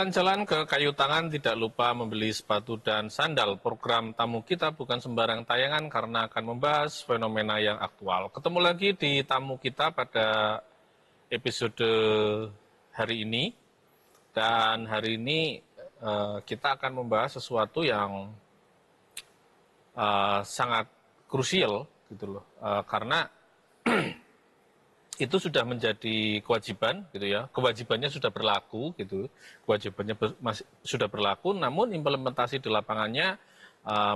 Jalan-jalan ke Kayu Tangan tidak lupa membeli sepatu dan sandal. Program tamu kita bukan sembarang tayangan karena akan membahas fenomena yang aktual. Ketemu lagi di tamu kita pada episode hari ini. Dan hari ini kita akan membahas sesuatu yang sangat krusial gitu loh. Karena itu sudah menjadi kewajiban gitu ya, kewajibannya sudah berlaku gitu, kewajibannya sudah berlaku, namun implementasi di lapangannya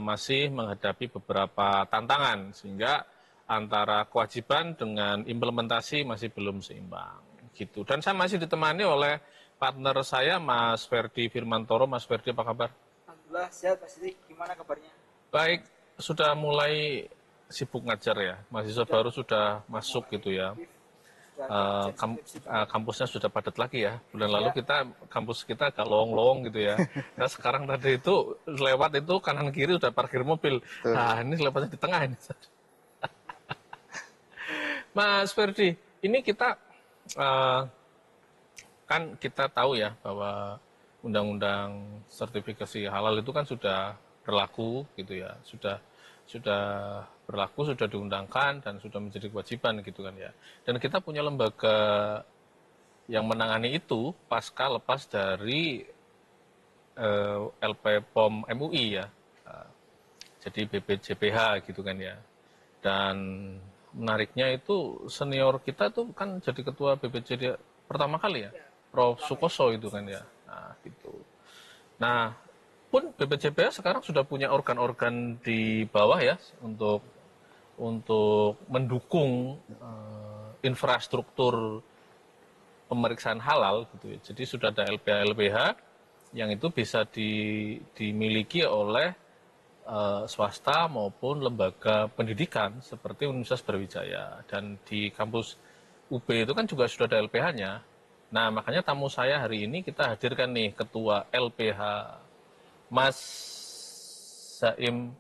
masih menghadapi beberapa tantangan sehingga antara kewajiban dengan implementasi masih belum seimbang gitu. Dan saya masih ditemani oleh partner saya Mas Ferdi Firmantoro. Mas Ferdi, apa kabar? Alhamdulillah sehat, Pak Sidik. Gimana kabarnya? Baik, sudah mulai sibuk ngajar ya, mahasiswa baru sudah masuk gitu ya. Kampusnya sudah padat lagi ya. Bulan lalu kampus kita agak lowong-lowong gitu ya. Nah sekarang tadi itu lewat itu kanan kiri udah parkir mobil. Nah ini lewatnya di tengah ini. Mas Ferdi, ini kita kan kita tahu ya bahwa undang-undang sertifikasi halal itu kan sudah berlaku gitu ya, sudah berlaku, sudah diundangkan dan sudah menjadi kewajiban gitu kan ya. Dan kita punya lembaga yang menangani itu pasca lepas dari LP POM MUI ya. Jadi BPJPH gitu kan ya. Dan menariknya itu senior kita tuh kan jadi ketua BPJPH pertama kali ya. Prof. Sukoso itu kan ya. Nah, gitu. Nah, pun BPJPH sekarang sudah punya organ-organ di bawah ya untuk mendukung infrastruktur pemeriksaan halal gitu ya. Jadi sudah ada LPH-LPH yang itu bisa dimiliki oleh swasta maupun lembaga pendidikan seperti Universitas Brawijaya, dan di kampus UB itu kan juga sudah ada LPH-nya. Nah, makanya tamu saya hari ini kita hadirkan nih ketua LPH Mas Zaim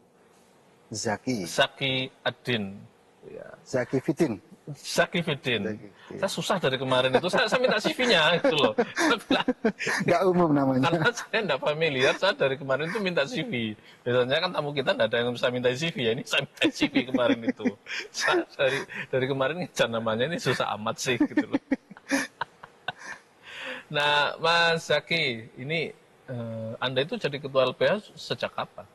Zaki Adin. Ya. Zaki Fitin. Saya susah dari kemarin itu. Saya minta CV-nya gitu loh. Nggak umum namanya. Karena saya nggak familiar. Saya dari kemarin itu minta CV. Biasanya kan tamu kita nggak ada yang bisa minta CV ya. Ini saya minta CV kemarin itu. Saya dari kemarin ngejar namanya ini susah amat sih gitu loh. Nah, Mas Zaki, ini Anda itu jadi ketua LPH sejak kapan?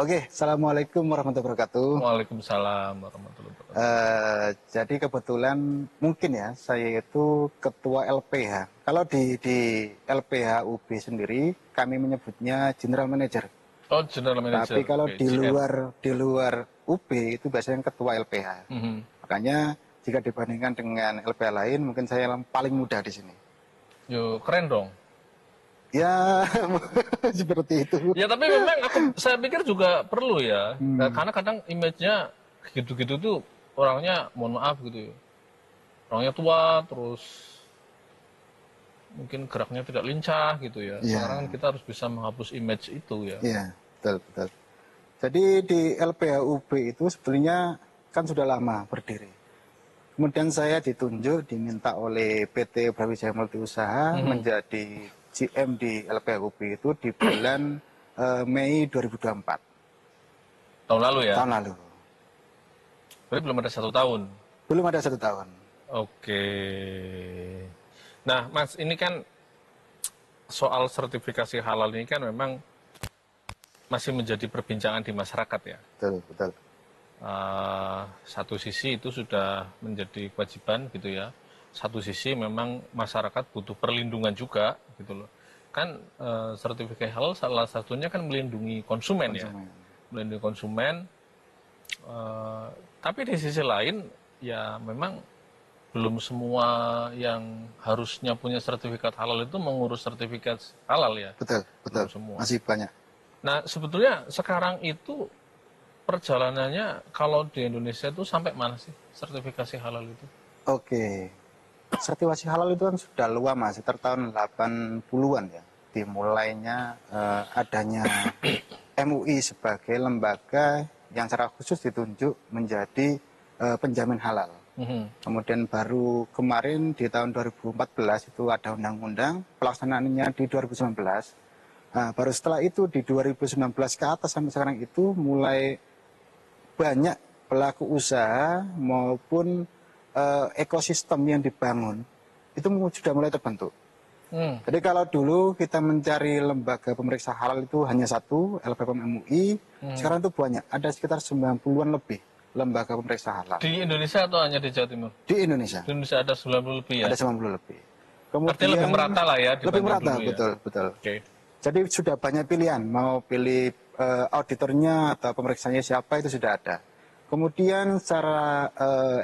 Oke, Assalamualaikum warahmatullahi wabarakatuh. Waalaikumsalam warahmatullahi wabarakatuh. Jadi kebetulan mungkin ya, saya itu ketua LPH. Kalau di LPH UB sendiri, kami menyebutnya General Manager. Oh, General Manager. Tapi kalau di luar UB itu biasanya ketua LPH. Makanya jika dibandingkan dengan LPH lain, mungkin saya yang paling muda di sini. Yo, keren dong. Ya, seperti itu. Ya, tapi memang saya pikir juga perlu ya. Karena kadang image-nya gitu-gitu tuh orangnya, mohon maaf gitu ya. Orangnya tua, terus mungkin geraknya tidak lincah gitu ya. Sekarang kita harus bisa menghapus image itu ya. Iya, betul. Jadi di LPH UB itu sebetulnya kan sudah lama berdiri. Kemudian saya ditunjuk, diminta oleh PT Brawijaya Multi Usaha menjadi GM di LPH UB itu di bulan Mei 2024. Tahun lalu ya? Tahun lalu. Berarti belum ada 1 tahun? Belum ada 1 tahun. Oke. Nah, Mas, ini kan soal sertifikasi halal ini kan memang masih menjadi perbincangan di masyarakat ya? Betul. Satu sisi itu sudah menjadi kewajiban gitu ya. Satu sisi memang masyarakat butuh perlindungan juga gitu loh. Kan sertifikasi halal salah satunya kan melindungi konsumen. Ya. Melindungi konsumen. Tapi di sisi lain ya memang belum semua yang harusnya punya sertifikat halal itu mengurus sertifikat halal ya. Betul. Semua. Masih banyak. Nah, sebetulnya sekarang itu perjalanannya kalau di Indonesia itu sampai mana sih sertifikasi halal itu? Oke. Sertifikasi halal itu kan sudah lama, sekitar tahun 80-an ya. Dimulainya adanya MUI sebagai lembaga yang secara khusus ditunjuk menjadi penjamin halal. Kemudian baru kemarin di tahun 2014 itu ada undang-undang, pelaksanaannya di 2019. Nah, baru setelah itu di 2019 ke atas sampai sekarang itu mulai banyak pelaku usaha maupun ekosistem yang dibangun itu sudah mulai terbentuk. Jadi kalau dulu kita mencari lembaga pemeriksa halal itu hanya satu, LPPM MUI, sekarang itu banyak, ada sekitar 90-an lebih lembaga pemeriksa halal. Di Indonesia atau hanya di Jawa Timur? Di Indonesia. Di Indonesia ada 90 lebih ya? Ada 90 lebih. Artinya lebih merata lah ya? Lebih merata, dulu, betul, ya? betul. Okay. Jadi sudah banyak pilihan, mau pilih auditornya atau pemeriksanya siapa itu sudah ada. Kemudian secara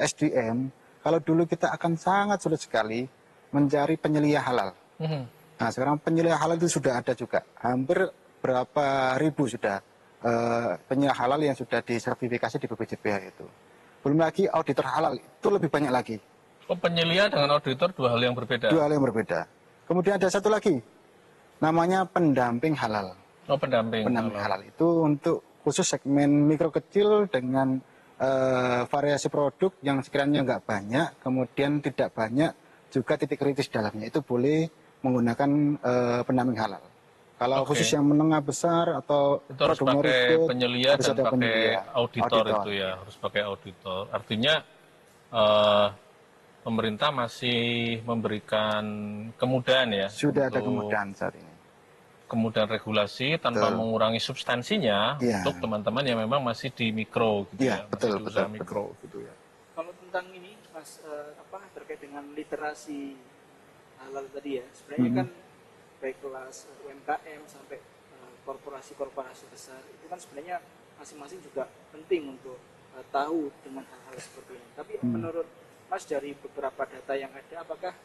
SDM, kalau dulu kita akan sangat sulit sekali mencari penyelia halal. Nah sekarang penyelia halal itu sudah ada juga, hampir berapa ribu sudah penyelia halal yang sudah disertifikasi di BPJPH itu. Belum lagi auditor halal, itu lebih banyak lagi. Oh, penyelia dengan auditor dua hal yang berbeda? Dua hal yang berbeda. Kemudian ada satu lagi, namanya pendamping halal. Oh, pendamping halal itu untuk khusus segmen mikro kecil dengan variasi produk yang sekiranya nggak banyak, kemudian tidak banyak juga titik kritis dalamnya, itu boleh menggunakan pendamping halal. Kalau khusus yang menengah besar atau itu harus pakai penyelia dan pakai auditor itu ya, harus pakai auditor. Artinya pemerintah masih memberikan kemudahan ya. Sudah ada kemudahan saat ini. Kemudahan regulasi tanpa mengurangi substansinya untuk teman-teman yang memang masih di mikro gitu ya, betul, masih di usaha mikro gitu ya. Kalau tentang ini Mas terkait dengan literasi halal tadi ya, sebenarnya kan baik kelas UMKM sampai korporasi-korporasi besar itu kan sebenarnya masing-masing juga penting untuk tahu dengan hal-hal seperti ini. Tapi menurut Mas dari beberapa data yang ada, apakah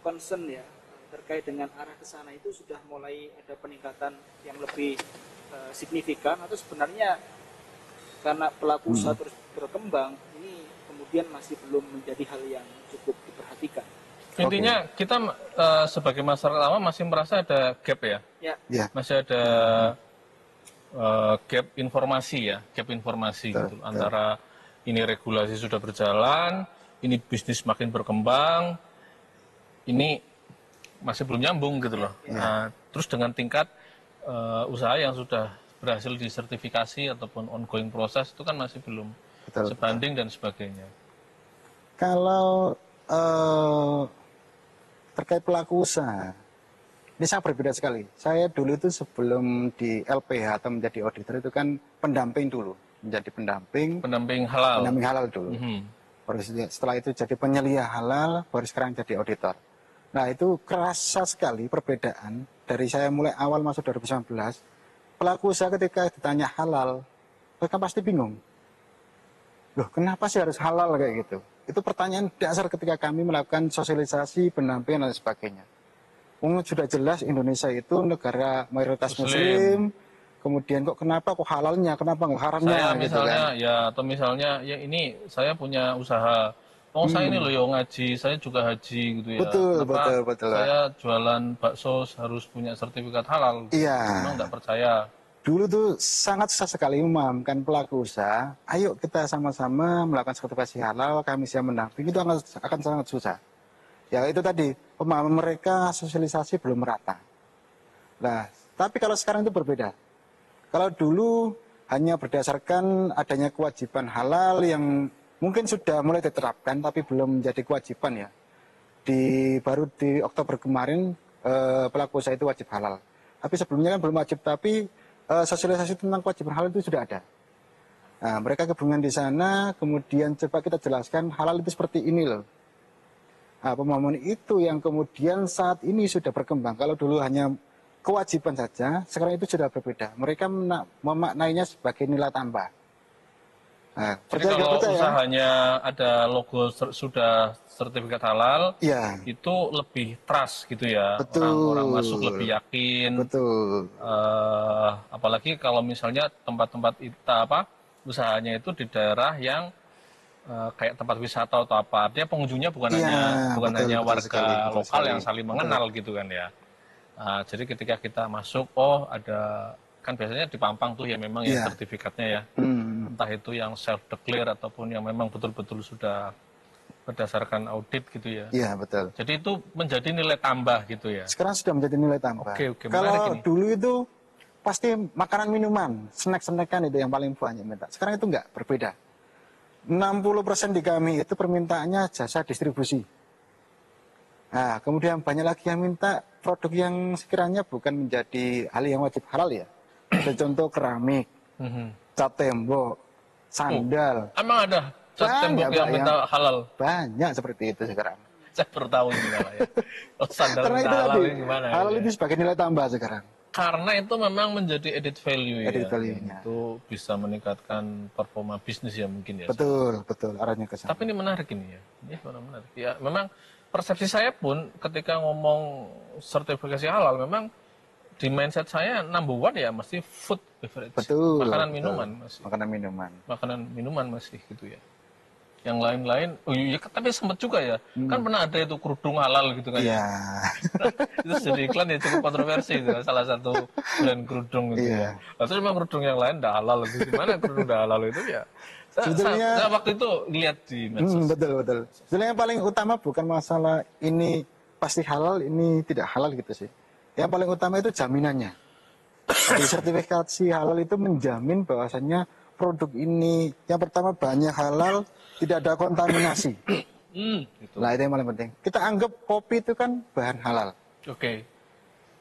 concern ya terkait dengan arah ke sana itu sudah mulai ada peningkatan yang lebih signifikan, atau sebenarnya karena pelaku usaha terus berkembang ini kemudian masih belum menjadi hal yang cukup diperhatikan? Intinya kita sebagai masyarakat awam masih merasa ada gap ya, masih ada gap informasi ya, gitu antara ini regulasi sudah berjalan, ini bisnis makin berkembang, ini masih belum nyambung gitu loh. Nah, terus dengan tingkat usaha yang sudah berhasil disertifikasi ataupun ongoing proses itu kan masih belum sebanding dan sebagainya. Kalau terkait pelaku usaha, ini sangat berbeda sekali. Saya dulu itu sebelum di LPH atau menjadi auditor itu kan pendamping dulu, menjadi pendamping halal. Pendamping halal dulu. Baru setelah itu jadi penyelia halal, baru sekarang jadi auditor. Nah itu kerasa sekali perbedaan dari saya mulai awal masuk 2019, pelaku usaha ketika ditanya halal, mereka pasti bingung. Loh kenapa sih harus halal kayak gitu? Itu pertanyaan dasar ketika kami melakukan sosialisasi, pendampingan dan sebagainya. Sudah jelas Indonesia itu negara mayoritas Muslim, kemudian kenapa halalnya, kenapa nggak haramnya? Saya misalnya gitu kan. ya, atau misalnya ya ini saya punya usaha. Saya ini loh yang ngaji, saya juga haji gitu ya. Betul. Saya jualan bakso harus punya sertifikat halal. Iya. Memang nggak percaya. Dulu tuh sangat susah sekali memahamkan pelaku usaha. Ayo kita sama-sama melakukan sertifikasi halal, kami siap mendamping, itu akan sangat susah. Ya itu tadi, pemahaman mereka sosialisasi belum merata. Nah, tapi kalau sekarang itu berbeda. Kalau dulu hanya berdasarkan adanya kewajiban halal yang mungkin sudah mulai diterapkan tapi belum menjadi kewajiban ya. Baru di Oktober kemarin pelaku usaha itu wajib halal. Tapi sebelumnya kan belum wajib, tapi sosialisasi tentang kewajiban halal itu sudah ada. Nah, mereka kebingungan di sana, kemudian coba kita jelaskan halal itu seperti ini loh. Nah, pemahaman itu yang kemudian saat ini sudah berkembang. Kalau dulu hanya kewajiban saja, sekarang itu sudah berbeda. Mereka memaknainya sebagai nilai tambah. Nah, jadi kalau usahanya ada logo sudah sertifikat halal, itu lebih trust gitu ya. Orang-orang masuk lebih yakin. Apalagi kalau misalnya tempat-tempat usahanya itu di daerah yang kayak tempat wisata atau apa. Artinya pengunjungnya bukan hanya warga lokal yang saling mengenal gitu kan ya. Jadi ketika kita masuk, ada kan biasanya di Pampang tuh ya memang ya sertifikatnya ya. entah itu yang self declare ataupun yang memang betul-betul sudah berdasarkan audit gitu ya. Iya, betul. Jadi itu menjadi nilai tambah gitu ya. Sekarang sudah menjadi nilai tambah. Oke, menarik Kalau ini. dulu itu pasti makanan minuman, snack-snackan itu yang paling banyak minta. Sekarang itu enggak, berbeda. 60% di kami itu permintaannya jasa distribusi. Nah, kemudian banyak lagi yang minta produk yang sekiranya bukan menjadi hal yang wajib halal ya. Ada contoh keramik, cat tembok, sandal. Emang ada cat tembok Banyak, yang Pak, minta halal? Banyak seperti itu sekarang. Saya baru tahu ini malah ya. Oh, sandal Karena minta itu halal tadi, ini gimana? halal ya? itu sebagai nilai tambah sekarang. Karena itu memang menjadi added value Added ya. value-nya. Itu bisa meningkatkan performa bisnis ya mungkin ya. Betul, betul, arahnya ke sana. Tapi ini menarik ini ya. Ini benar menarik. Ya, memang persepsi saya pun ketika ngomong sertifikasi halal memang di mindset saya number one ya mesti food beverage. Betul. Makanan betul. minuman masih. Makanan minuman. Makanan minuman masih gitu ya. Yang lain-lain, oh iya tapi sempat juga ya. Kan pernah ada itu kerudung halal gitu kan. Iya. Itu jadi iklan ya cukup kontroversi itu salah satu brand kerudung gitu Iya. ya. Lalu memang kerudung yang lain tidak halal gitu. Gimana kerudung tidak halal itu ya? Sebetulnya- Saya waktu itu lihat di medsos. Betul, betul. Sebenarnya yang paling utama bukan masalah ini pasti halal, ini tidak halal gitu sih. Yang paling utama itu jaminannya. Jadi sertifikasi halal itu menjamin bahwasannya produk ini yang pertama banyak halal, tidak ada kontaminasi. Gitu. Nah itu yang paling penting. Kita anggap kopi itu kan bahan halal. Oke.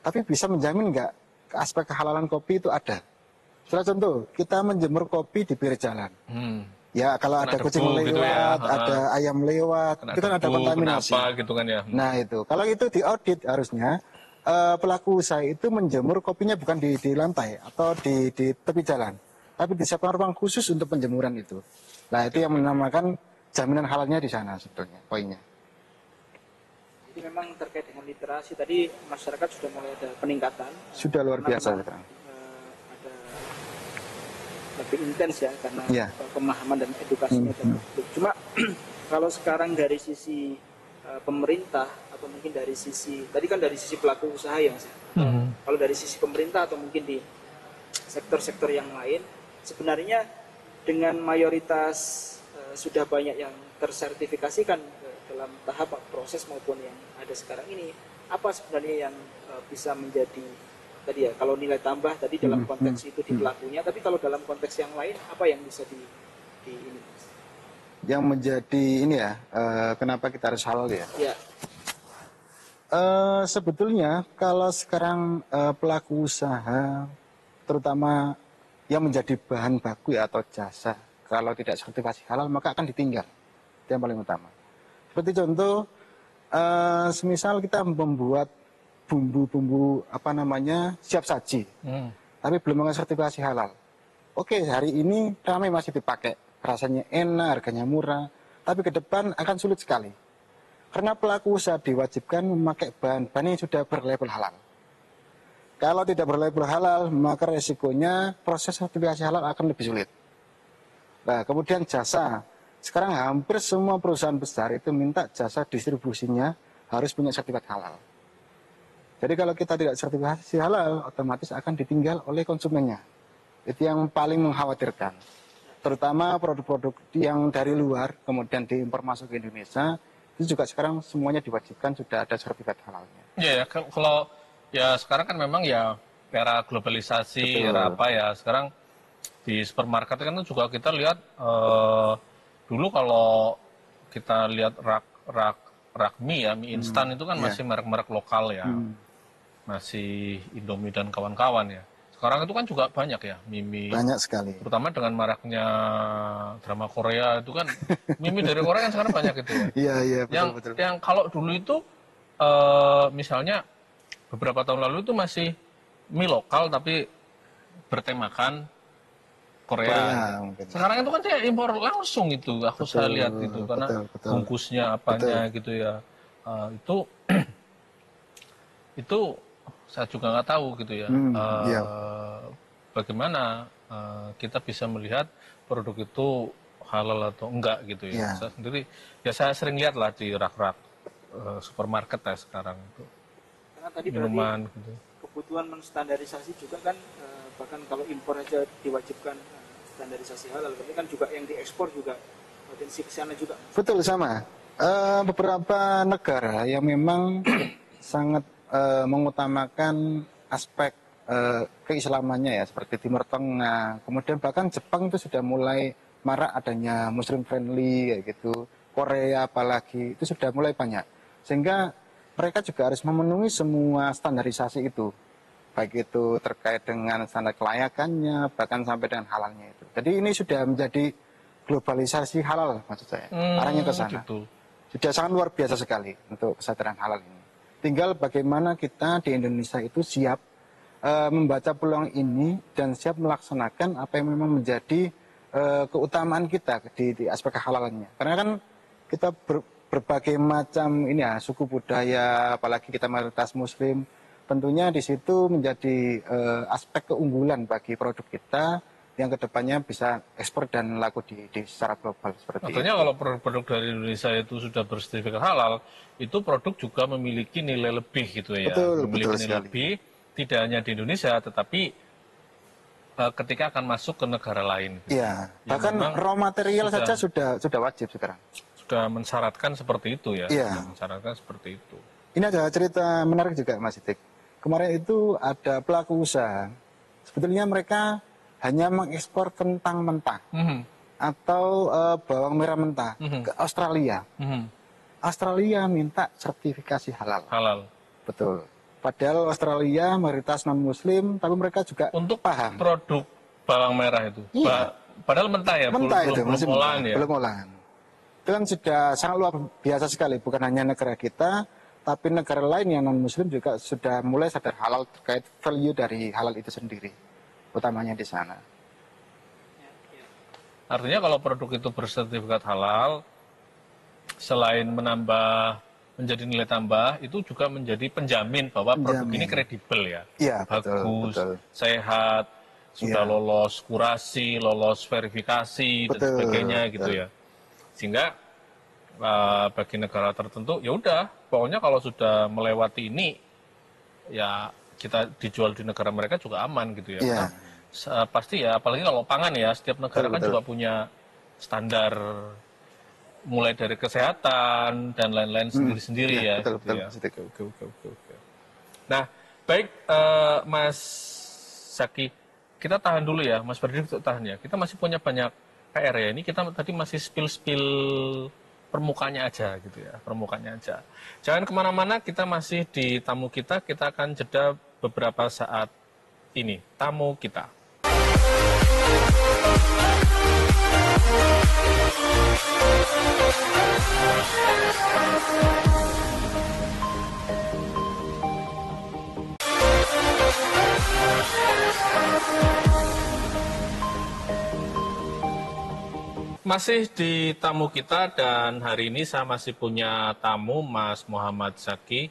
Tapi bisa menjamin nggak aspek kehalalan kopi itu ada. Salah contoh, kita menjemur kopi di pinggir jalan. Ya kalau Kena ada kucing debu lewat, gitu ya. ada ayam lewat, itu kan ada debu, kontaminasi. kenapa gitu kan ya. Nah itu, kalau itu diaudit harusnya pelaku usaha itu menjemur kopinya bukan di lantai atau di tepi jalan, tapi disiapkan ruang khusus untuk penjemuran itu. Nah itu yang menamakan jaminan halalnya di sana sebetulnya poinnya. Jadi memang terkait dengan literasi tadi masyarakat sudah mulai ada peningkatan. Sudah luar Karena biasa memang, sekarang. ada lebih intens ya karena Iya. pemahaman dan edukasinya terbentuk. Cuma kalau sekarang dari sisi pemerintah atau mungkin dari sisi tadi kan dari sisi pelaku usaha ya Mas. Kalau dari sisi pemerintah atau mungkin di sektor-sektor yang lain sebenarnya dengan mayoritas sudah banyak yang tersertifikasikan dalam tahap proses maupun yang ada sekarang ini, apa sebenarnya yang bisa menjadi tadi ya kalau nilai tambah tadi dalam konteks itu di pelakunya, tapi kalau dalam konteks yang lain apa yang bisa di ini? Yang menjadi ini ya, kenapa kita harus halal ya? Ya. Sebetulnya kalau sekarang pelaku usaha, terutama yang menjadi bahan baku ya, atau jasa, kalau tidak sertifikasi halal maka akan ditinggal. Itu yang paling utama. Seperti contoh, semisal kita membuat bumbu-bumbu apa namanya siap saji, tapi belum mengenai sertifikasi halal. Oke, hari ini ramai masih dipakai, rasanya enak, harganya murah, tapi ke depan akan sulit sekali. Karena pelaku usaha diwajibkan memakai bahan-bahan yang sudah berlabel halal. Kalau tidak berlabel halal, maka resikonya proses sertifikasi halal akan lebih sulit. Nah, kemudian jasa. Sekarang hampir semua perusahaan besar itu minta jasa distribusinya harus punya sertifikat halal. Jadi kalau kita tidak sertifikasi halal, otomatis akan ditinggal oleh konsumennya. Itu yang paling mengkhawatirkan. Terutama produk-produk yang dari luar, kemudian diimpor masuk ke Indonesia, itu juga sekarang semuanya diwajibkan sudah ada sertifikat halalnya. Iya ya, kalau ya sekarang kan memang ya era globalisasi, Betul. era apa ya, sekarang di supermarket kan juga kita lihat dulu kalau kita lihat rak mie ya, mie instan itu kan masih merek-merek lokal ya. Masih Indomie dan kawan-kawan ya. Sekarang itu kan juga banyak ya mie Banyak sekali. terutama dengan maraknya drama Korea itu kan mie dari Korea kan sekarang banyak itu ya. Iya, iya, yang betul. yang kalau dulu itu misalnya beberapa tahun lalu itu masih mie lokal tapi bertemakan Korea. Mungkin. Sekarang itu kan saya impor langsung itu, aku saya lihat itu karena betul. bungkusnya apanya gitu ya. Itu saya juga nggak tahu gitu ya. Iya. Bagaimana kita bisa melihat produk itu halal atau enggak gitu ya. Iya. Saya sendiri ya saya sering lihat lah di rak-rak supermarket ya sekarang itu Karena tadi minuman berarti gitu. kebutuhan menstandarisasi juga kan bahkan kalau impor aja diwajibkan standarisasi halal, berarti kan juga yang diekspor juga potensi ke sana juga. Betul, sama. Beberapa negara yang memang sangat mengutamakan aspek keislamannya ya, seperti Timur Tengah, kemudian bahkan Jepang itu sudah mulai marak adanya Muslim friendly kayak gitu, Korea apalagi itu sudah mulai banyak, sehingga mereka juga harus memenuhi semua standarisasi itu, baik itu terkait dengan standar kelayakannya, bahkan sampai dengan halalnya itu. Jadi ini sudah menjadi globalisasi halal, maksud saya, arahnya ke sana. Gitu. Sudah sangat luar biasa sekali untuk kesadaran halal ini. Tinggal bagaimana kita di Indonesia itu siap membaca peluang ini dan siap melaksanakan apa yang memang menjadi keutamaan kita di aspek kehalalannya. Karena kan kita berbagai macam ini ya, suku budaya, apalagi kita mayoritas Muslim, tentunya di situ menjadi aspek keunggulan bagi produk kita yang kedepannya bisa ekspor dan laku di secara global seperti Artinya itu. kalau produk dari Indonesia itu sudah bersertifikat halal, itu produk juga memiliki nilai lebih gitu ya. Betul, Memiliki betul nilai sekali. lebih, tidak hanya di Indonesia, tetapi ketika akan masuk ke negara lain. Gitu. Iya, Yang bahkan memang raw material sudah- saja sudah wajib sekarang. Sudah mensyaratkan seperti itu ya. Iya. Sudah mensyaratkan seperti itu. Ini ada cerita menarik juga Mas Itik. Kemarin itu ada pelaku usaha, sebetulnya mereka hanya mengekspor kentang mentah Mhm, atau bawang merah mentah ke Australia. mhm. Australia minta sertifikasi halal. Halal. Betul. Padahal Australia mayoritas non-muslim, tapi mereka juga Untuk paham. produk bawang merah itu. Iya. Padahal mentah ya, Mentah itu, belum masih olahan mentah, ya. belum olahan. Itu kan sudah sangat luar biasa sekali, bukan hanya negara kita, tapi negara lain yang non-muslim juga sudah mulai sadar halal terkait value dari halal itu sendiri, utamanya di sana. Artinya kalau produk itu bersertifikat halal, selain menambah menjadi nilai tambah, itu juga menjadi penjamin bahwa produk Penjamin. ini kredibel ya. Iya, betul, Bagus, betul. sehat, sudah Iya. lolos kurasi, lolos verifikasi, dan Betul, sebagainya gitu betul. ya. Sehingga bagi negara tertentu, ya udah, pokoknya kalau sudah melewati ini, ya kita dijual di negara mereka juga aman gitu ya. Iya. Karena pasti ya, apalagi kalau pangan ya, setiap negara Betul, kan betul. juga punya standar mulai dari kesehatan dan lain-lain sendiri-sendiri Iya, ya. betul, gitu betul, ya. Mas Itik. Oke. Nah, baik Mas Zaki, kita tahan dulu ya, Mas Ferdi untuk tahan ya. Kita masih punya banyak PR ya. Ini kita tadi masih spill permukaannya aja gitu ya, permukaannya aja. Jangan kemana-mana, kita masih di tamu kita akan jeda beberapa saat ini. Tamu kita. Masih di tamu kita dan hari ini saya masih punya tamu Mas Muhammad Zaki,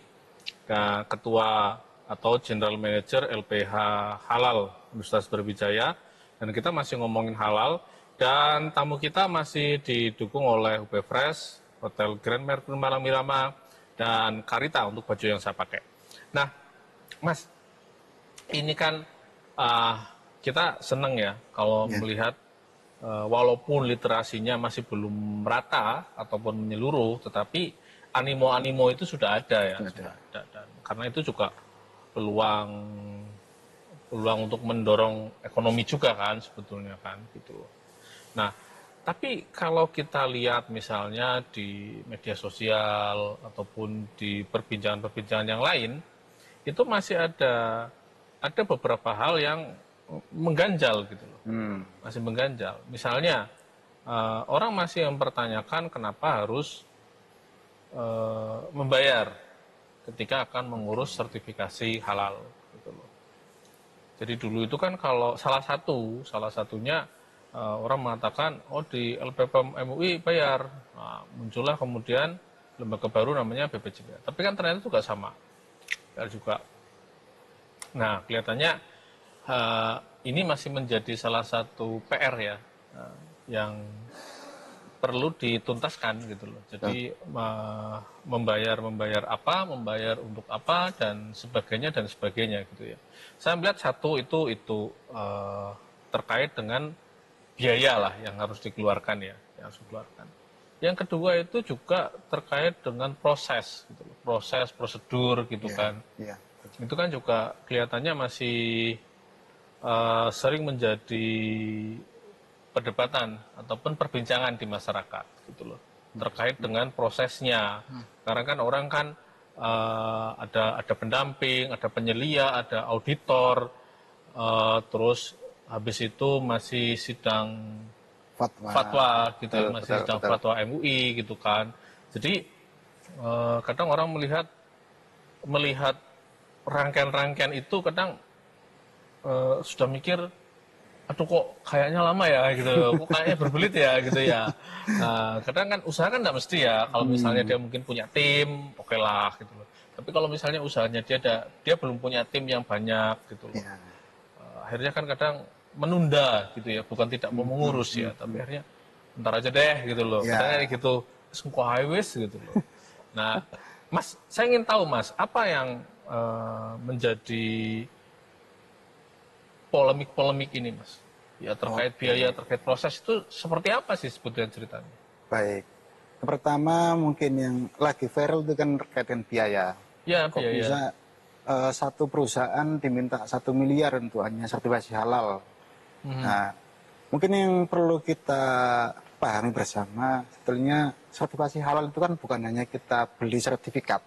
Ketua atau General Manager LPH Halal Universitas Brawijaya, dan kita masih ngomongin halal dan tamu kita masih didukung oleh UB Fresh, Hotel Grand Mercure Malang Mirama, dan Karita untuk baju yang saya pakai. Nah, Mas, ini kan kita senang ya kalau melihat walaupun literasinya masih belum merata ataupun menyeluruh, tetapi animo-animo itu sudah ada ya. Sudah ada. Dan karena itu juga peluang untuk mendorong ekonomi juga kan sebetulnya kan gitu. Nah, tapi kalau kita lihat misalnya di media sosial ataupun di perbincangan-perbincangan yang lain, itu masih ada beberapa hal yang mengganjal gitu loh. Masih mengganjal. Misalnya orang masih mempertanyakan kenapa harus membayar ketika akan mengurus sertifikasi halal gitu loh. Jadi dulu itu kan kalau salah satunya orang mengatakan di LPPM MUI bayar. Nah, muncullah kemudian lembaga baru namanya BPJPH. Tapi kan ternyata juga sama. Juga. Nah, kelihatannya ini masih menjadi salah satu PR ya yang perlu dituntaskan gitu loh. Jadi membayar apa, membayar untuk apa dan sebagainya gitu ya. Saya melihat satu itu terkait dengan biaya lah yang harus dikeluarkan ya, yang harus dikeluarkan. Yang kedua itu juga terkait dengan proses, gitu loh. Proses, prosedur gitu kan. Iya. Itu kan juga kelihatannya masih sering menjadi perdebatan ataupun perbincangan di masyarakat gitu loh terkait dengan prosesnya. Karena kan orang kan ada pendamping, ada penyelia, ada auditor, terus habis itu masih sidang fatwa gitu ya, masih sidang fatwa MUI gitu kan. Jadi kadang orang melihat rangkaian-rangkaian itu kadang sudah mikir, aduh kok kayaknya lama ya gitu, kok kayaknya berbelit ya gitu ya. Nah, kadang kan usaha kan nggak mesti ya, kalau misalnya dia mungkin punya tim, oke lah gitu loh. Tapi kalau misalnya usahanya dia belum punya tim yang banyak gitu loh. Akhirnya kan kadang menunda gitu ya, bukan tidak mau mengurus ya, tapi akhirnya ntar aja deh gitu loh. Kadang kayak gitu, sungguh highways gitu loh. Nah, Mas, saya ingin tahu Mas, apa yang menjadi polemik-polemik ini, Mas? Ya terkait biaya, terkait proses itu seperti apa sih sebetulnya ceritanya? Baik. Yang pertama mungkin yang lagi viral itu kan terkait dengan biaya. Ya, Kok biaya. bisa satu perusahaan diminta 1 miliar untuk hanya sertifikasi halal. Nah, mungkin yang perlu kita pahami bersama, sebetulnya sertifikasi halal itu kan bukan hanya kita beli sertifikat.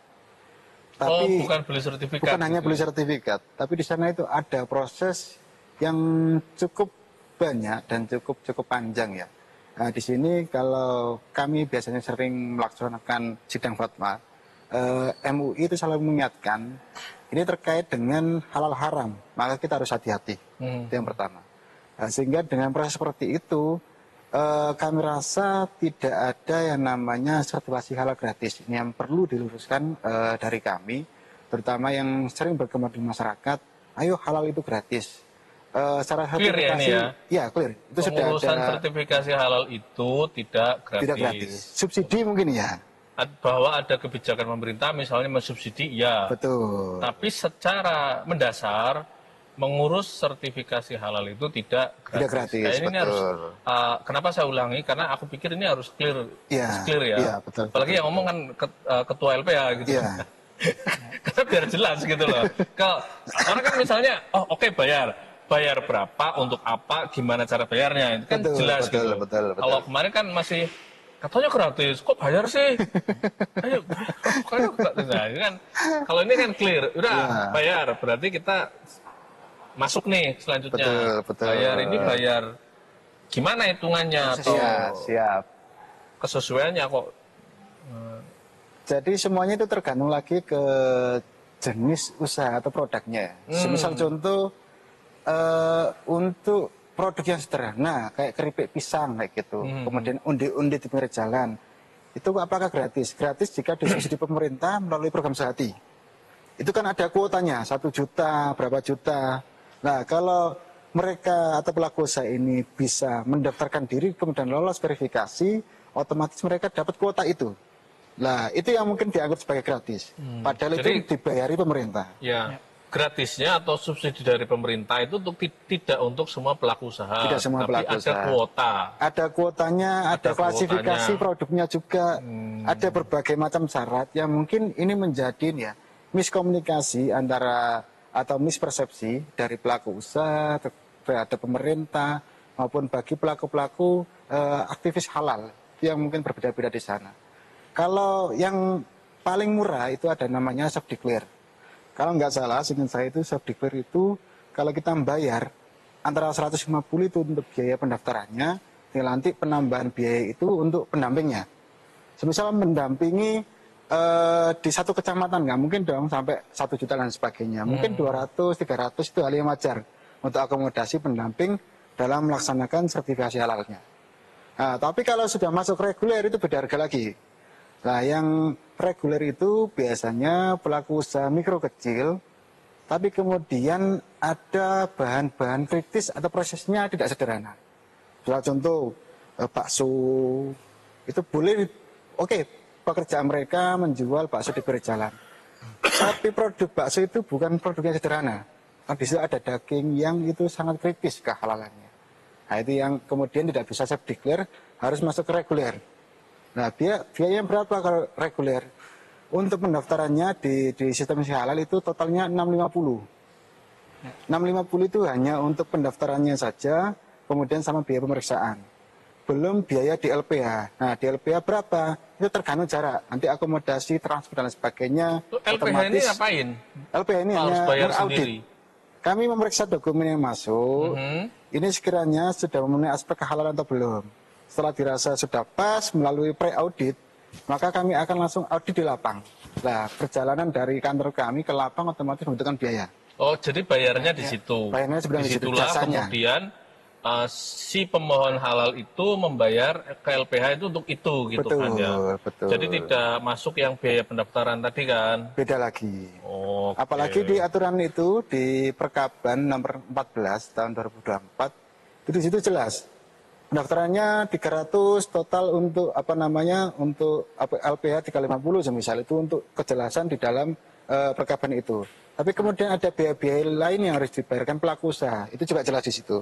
Tapi bukan beli sertifikat. Bukan hanya gitu beli ya? sertifikat, tapi di sana itu ada proses yang cukup banyak dan cukup panjang ya. Nah, di sini kalau kami biasanya sering melaksanakan sidang fatwa, MUI itu selalu mengingatkan ini terkait dengan halal haram, maka kita harus hati-hati. Itu yang pertama. Nah, sehingga dengan proses seperti itu, kami rasa tidak ada yang namanya sertifikasi halal gratis. Ini yang perlu diluruskan dari kami, terutama yang sering berkembang di masyarakat. Ayo halal itu gratis. Secara Clear ya ini ya? Ya clear. Itu sudah Pengurusan ada. sertifikasi halal itu tidak gratis. Tidak gratis. Subsidi mungkin ya. Bahwa ada kebijakan pemerintah misalnya mensubsidi, ya. Betul. Tapi secara mendasar mengurus sertifikasi halal itu tidak gratis. Tidak gratis, Nah, ini betul. harus, kenapa saya ulangi? Karena aku pikir ini harus clear, Ya, clear ya. ya, betul, Apalagi betul, yang ngomong kan ketua LPA gitu. Iya. Karena biar jelas gitu loh. Kalau orang kan misalnya, oh oke, bayar berapa untuk apa, gimana cara bayarnya, itu kan Betul, jelas betul, gitu. betul. Kalau kemarin kan masih katanya gratis, kok bayar sih? Ayo, kok gratis? Nah, ini kan, kalau ini kan clear, udah bayar, berarti kita masuk nih selanjutnya. Betul. Bayar ini bayar gimana hitungannya atau Siap. kesesuaiannya kok? Jadi semuanya itu tergantung lagi ke jenis usaha atau produknya. Semisal contoh untuk produk yang sederhana kayak keripik pisang kayak gitu, kemudian undi-undi di pinggir jalan, itu apakah gratis? Gratis jika disubsidi pemerintah melalui program Sehati. Itu kan ada kuotanya, 1 juta, berapa juta. Nah, kalau mereka atau pelaku usaha ini bisa mendaftarkan diri kemudian lolos verifikasi, otomatis mereka dapat kuota itu. Nah, itu yang mungkin dianggap sebagai gratis. Padahal Jadi, itu dibayari pemerintah. Ya, gratisnya atau subsidi dari pemerintah itu tidak untuk semua pelaku usaha. Tidak semua tapi pelaku ada usaha. kuota. Ada kuotanya, ada klasifikasi kuotanya. produknya juga, ada berbagai macam syarat yang mungkin ini menjadi ya miskomunikasi antara atau mispersepsi dari pelaku usaha terhadap pemerintah maupun bagi pelaku-pelaku aktivis halal yang mungkin berbeda-beda di sana. Kalau yang paling murah itu ada namanya self declare. Kalau nggak salah, seingat saya itu self declare itu kalau kita membayar antara 150 itu untuk biaya pendaftarannya, tinggal nanti penambahan biaya itu untuk pendampingnya. Semisal mendampingi di satu kecamatan nggak mungkin dong sampai 1 juta dan sebagainya. Mungkin 200, 300 itu hal yang wajar untuk akomodasi pendamping dalam melaksanakan sertifikasi halalnya. Nah, tapi kalau sudah masuk reguler itu beda harga lagi. Nah, yang reguler itu biasanya pelaku usaha mikro kecil, tapi kemudian ada bahan-bahan kritis atau prosesnya tidak sederhana. Contoh bakso itu boleh, oke. Pekerjaan mereka menjual bakso di pinggir jalan. Tapi produk bakso itu bukan produk yang sederhana. Di situ ada daging yang itu sangat kritis kehalalannya. Nah, itu yang kemudian tidak bisa self declare, harus masuk ke reguler. Nah, biaya berapa kalau reguler? Untuk pendaftarannya di sistem halal itu totalnya 650. 650 itu hanya untuk pendaftarannya saja, kemudian sama biaya pemeriksaan. Belum biaya di LPH. Nah, di LPH berapa? Itu tergantung jarak. Nanti akomodasi, transport dan sebagainya. LPH ini ngapain? LPH ini Harus hanya bayar mengaudit. sendiri. Kami memeriksa dokumen yang masuk. Ini sekiranya sudah memenuhi aspek kehalalan atau belum. Setelah dirasa sudah pas melalui pre-audit, maka kami akan langsung audit di lapang. Nah, perjalanan dari kantor kami ke lapang otomatis membutuhkan biaya. Oh, jadi bayarnya di situ. Bayarnya sebenarnya di situ, Disitulah jasanya. kemudian si pemohon halal itu membayar ke LPH itu untuk itu gitu Betul, kan ya. betul. Jadi tidak masuk yang biaya pendaftaran tadi kan. Beda lagi. Oh. Apalagi di aturan itu di Perkaban nomor 14 tahun 2024 itu di situ jelas pendaftarannya 300 total untuk untuk LPH 350 semisal itu untuk kejelasan di dalam Perkaban itu. Tapi kemudian ada biaya-biaya lain yang harus dibayarkan pelaku usaha. Itu juga jelas di situ.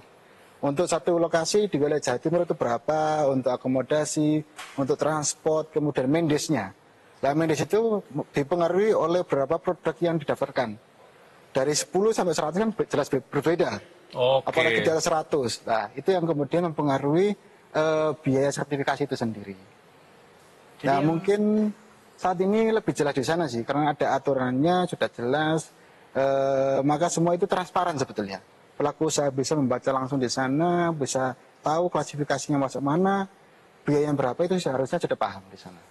Untuk satu lokasi di wilayah Jawa Timur itu berapa, untuk akomodasi, untuk transport, kemudian mendesnya. Nah, mendes itu dipengaruhi oleh berapa produk yang didaftarkan. Dari 10 sampai 100 kan jelas berbeda. Oke. Apalagi di atas 100. Nah, itu yang kemudian mempengaruhi biaya sertifikasi itu sendiri. Nah, mungkin saat ini lebih jelas di sana sih, karena ada aturannya, sudah jelas. Maka semua itu transparan sebetulnya. Pelaku usaha bisa membaca langsung di sana, bisa tahu klasifikasinya masuk mana, biaya yang berapa itu seharusnya sudah paham di sana.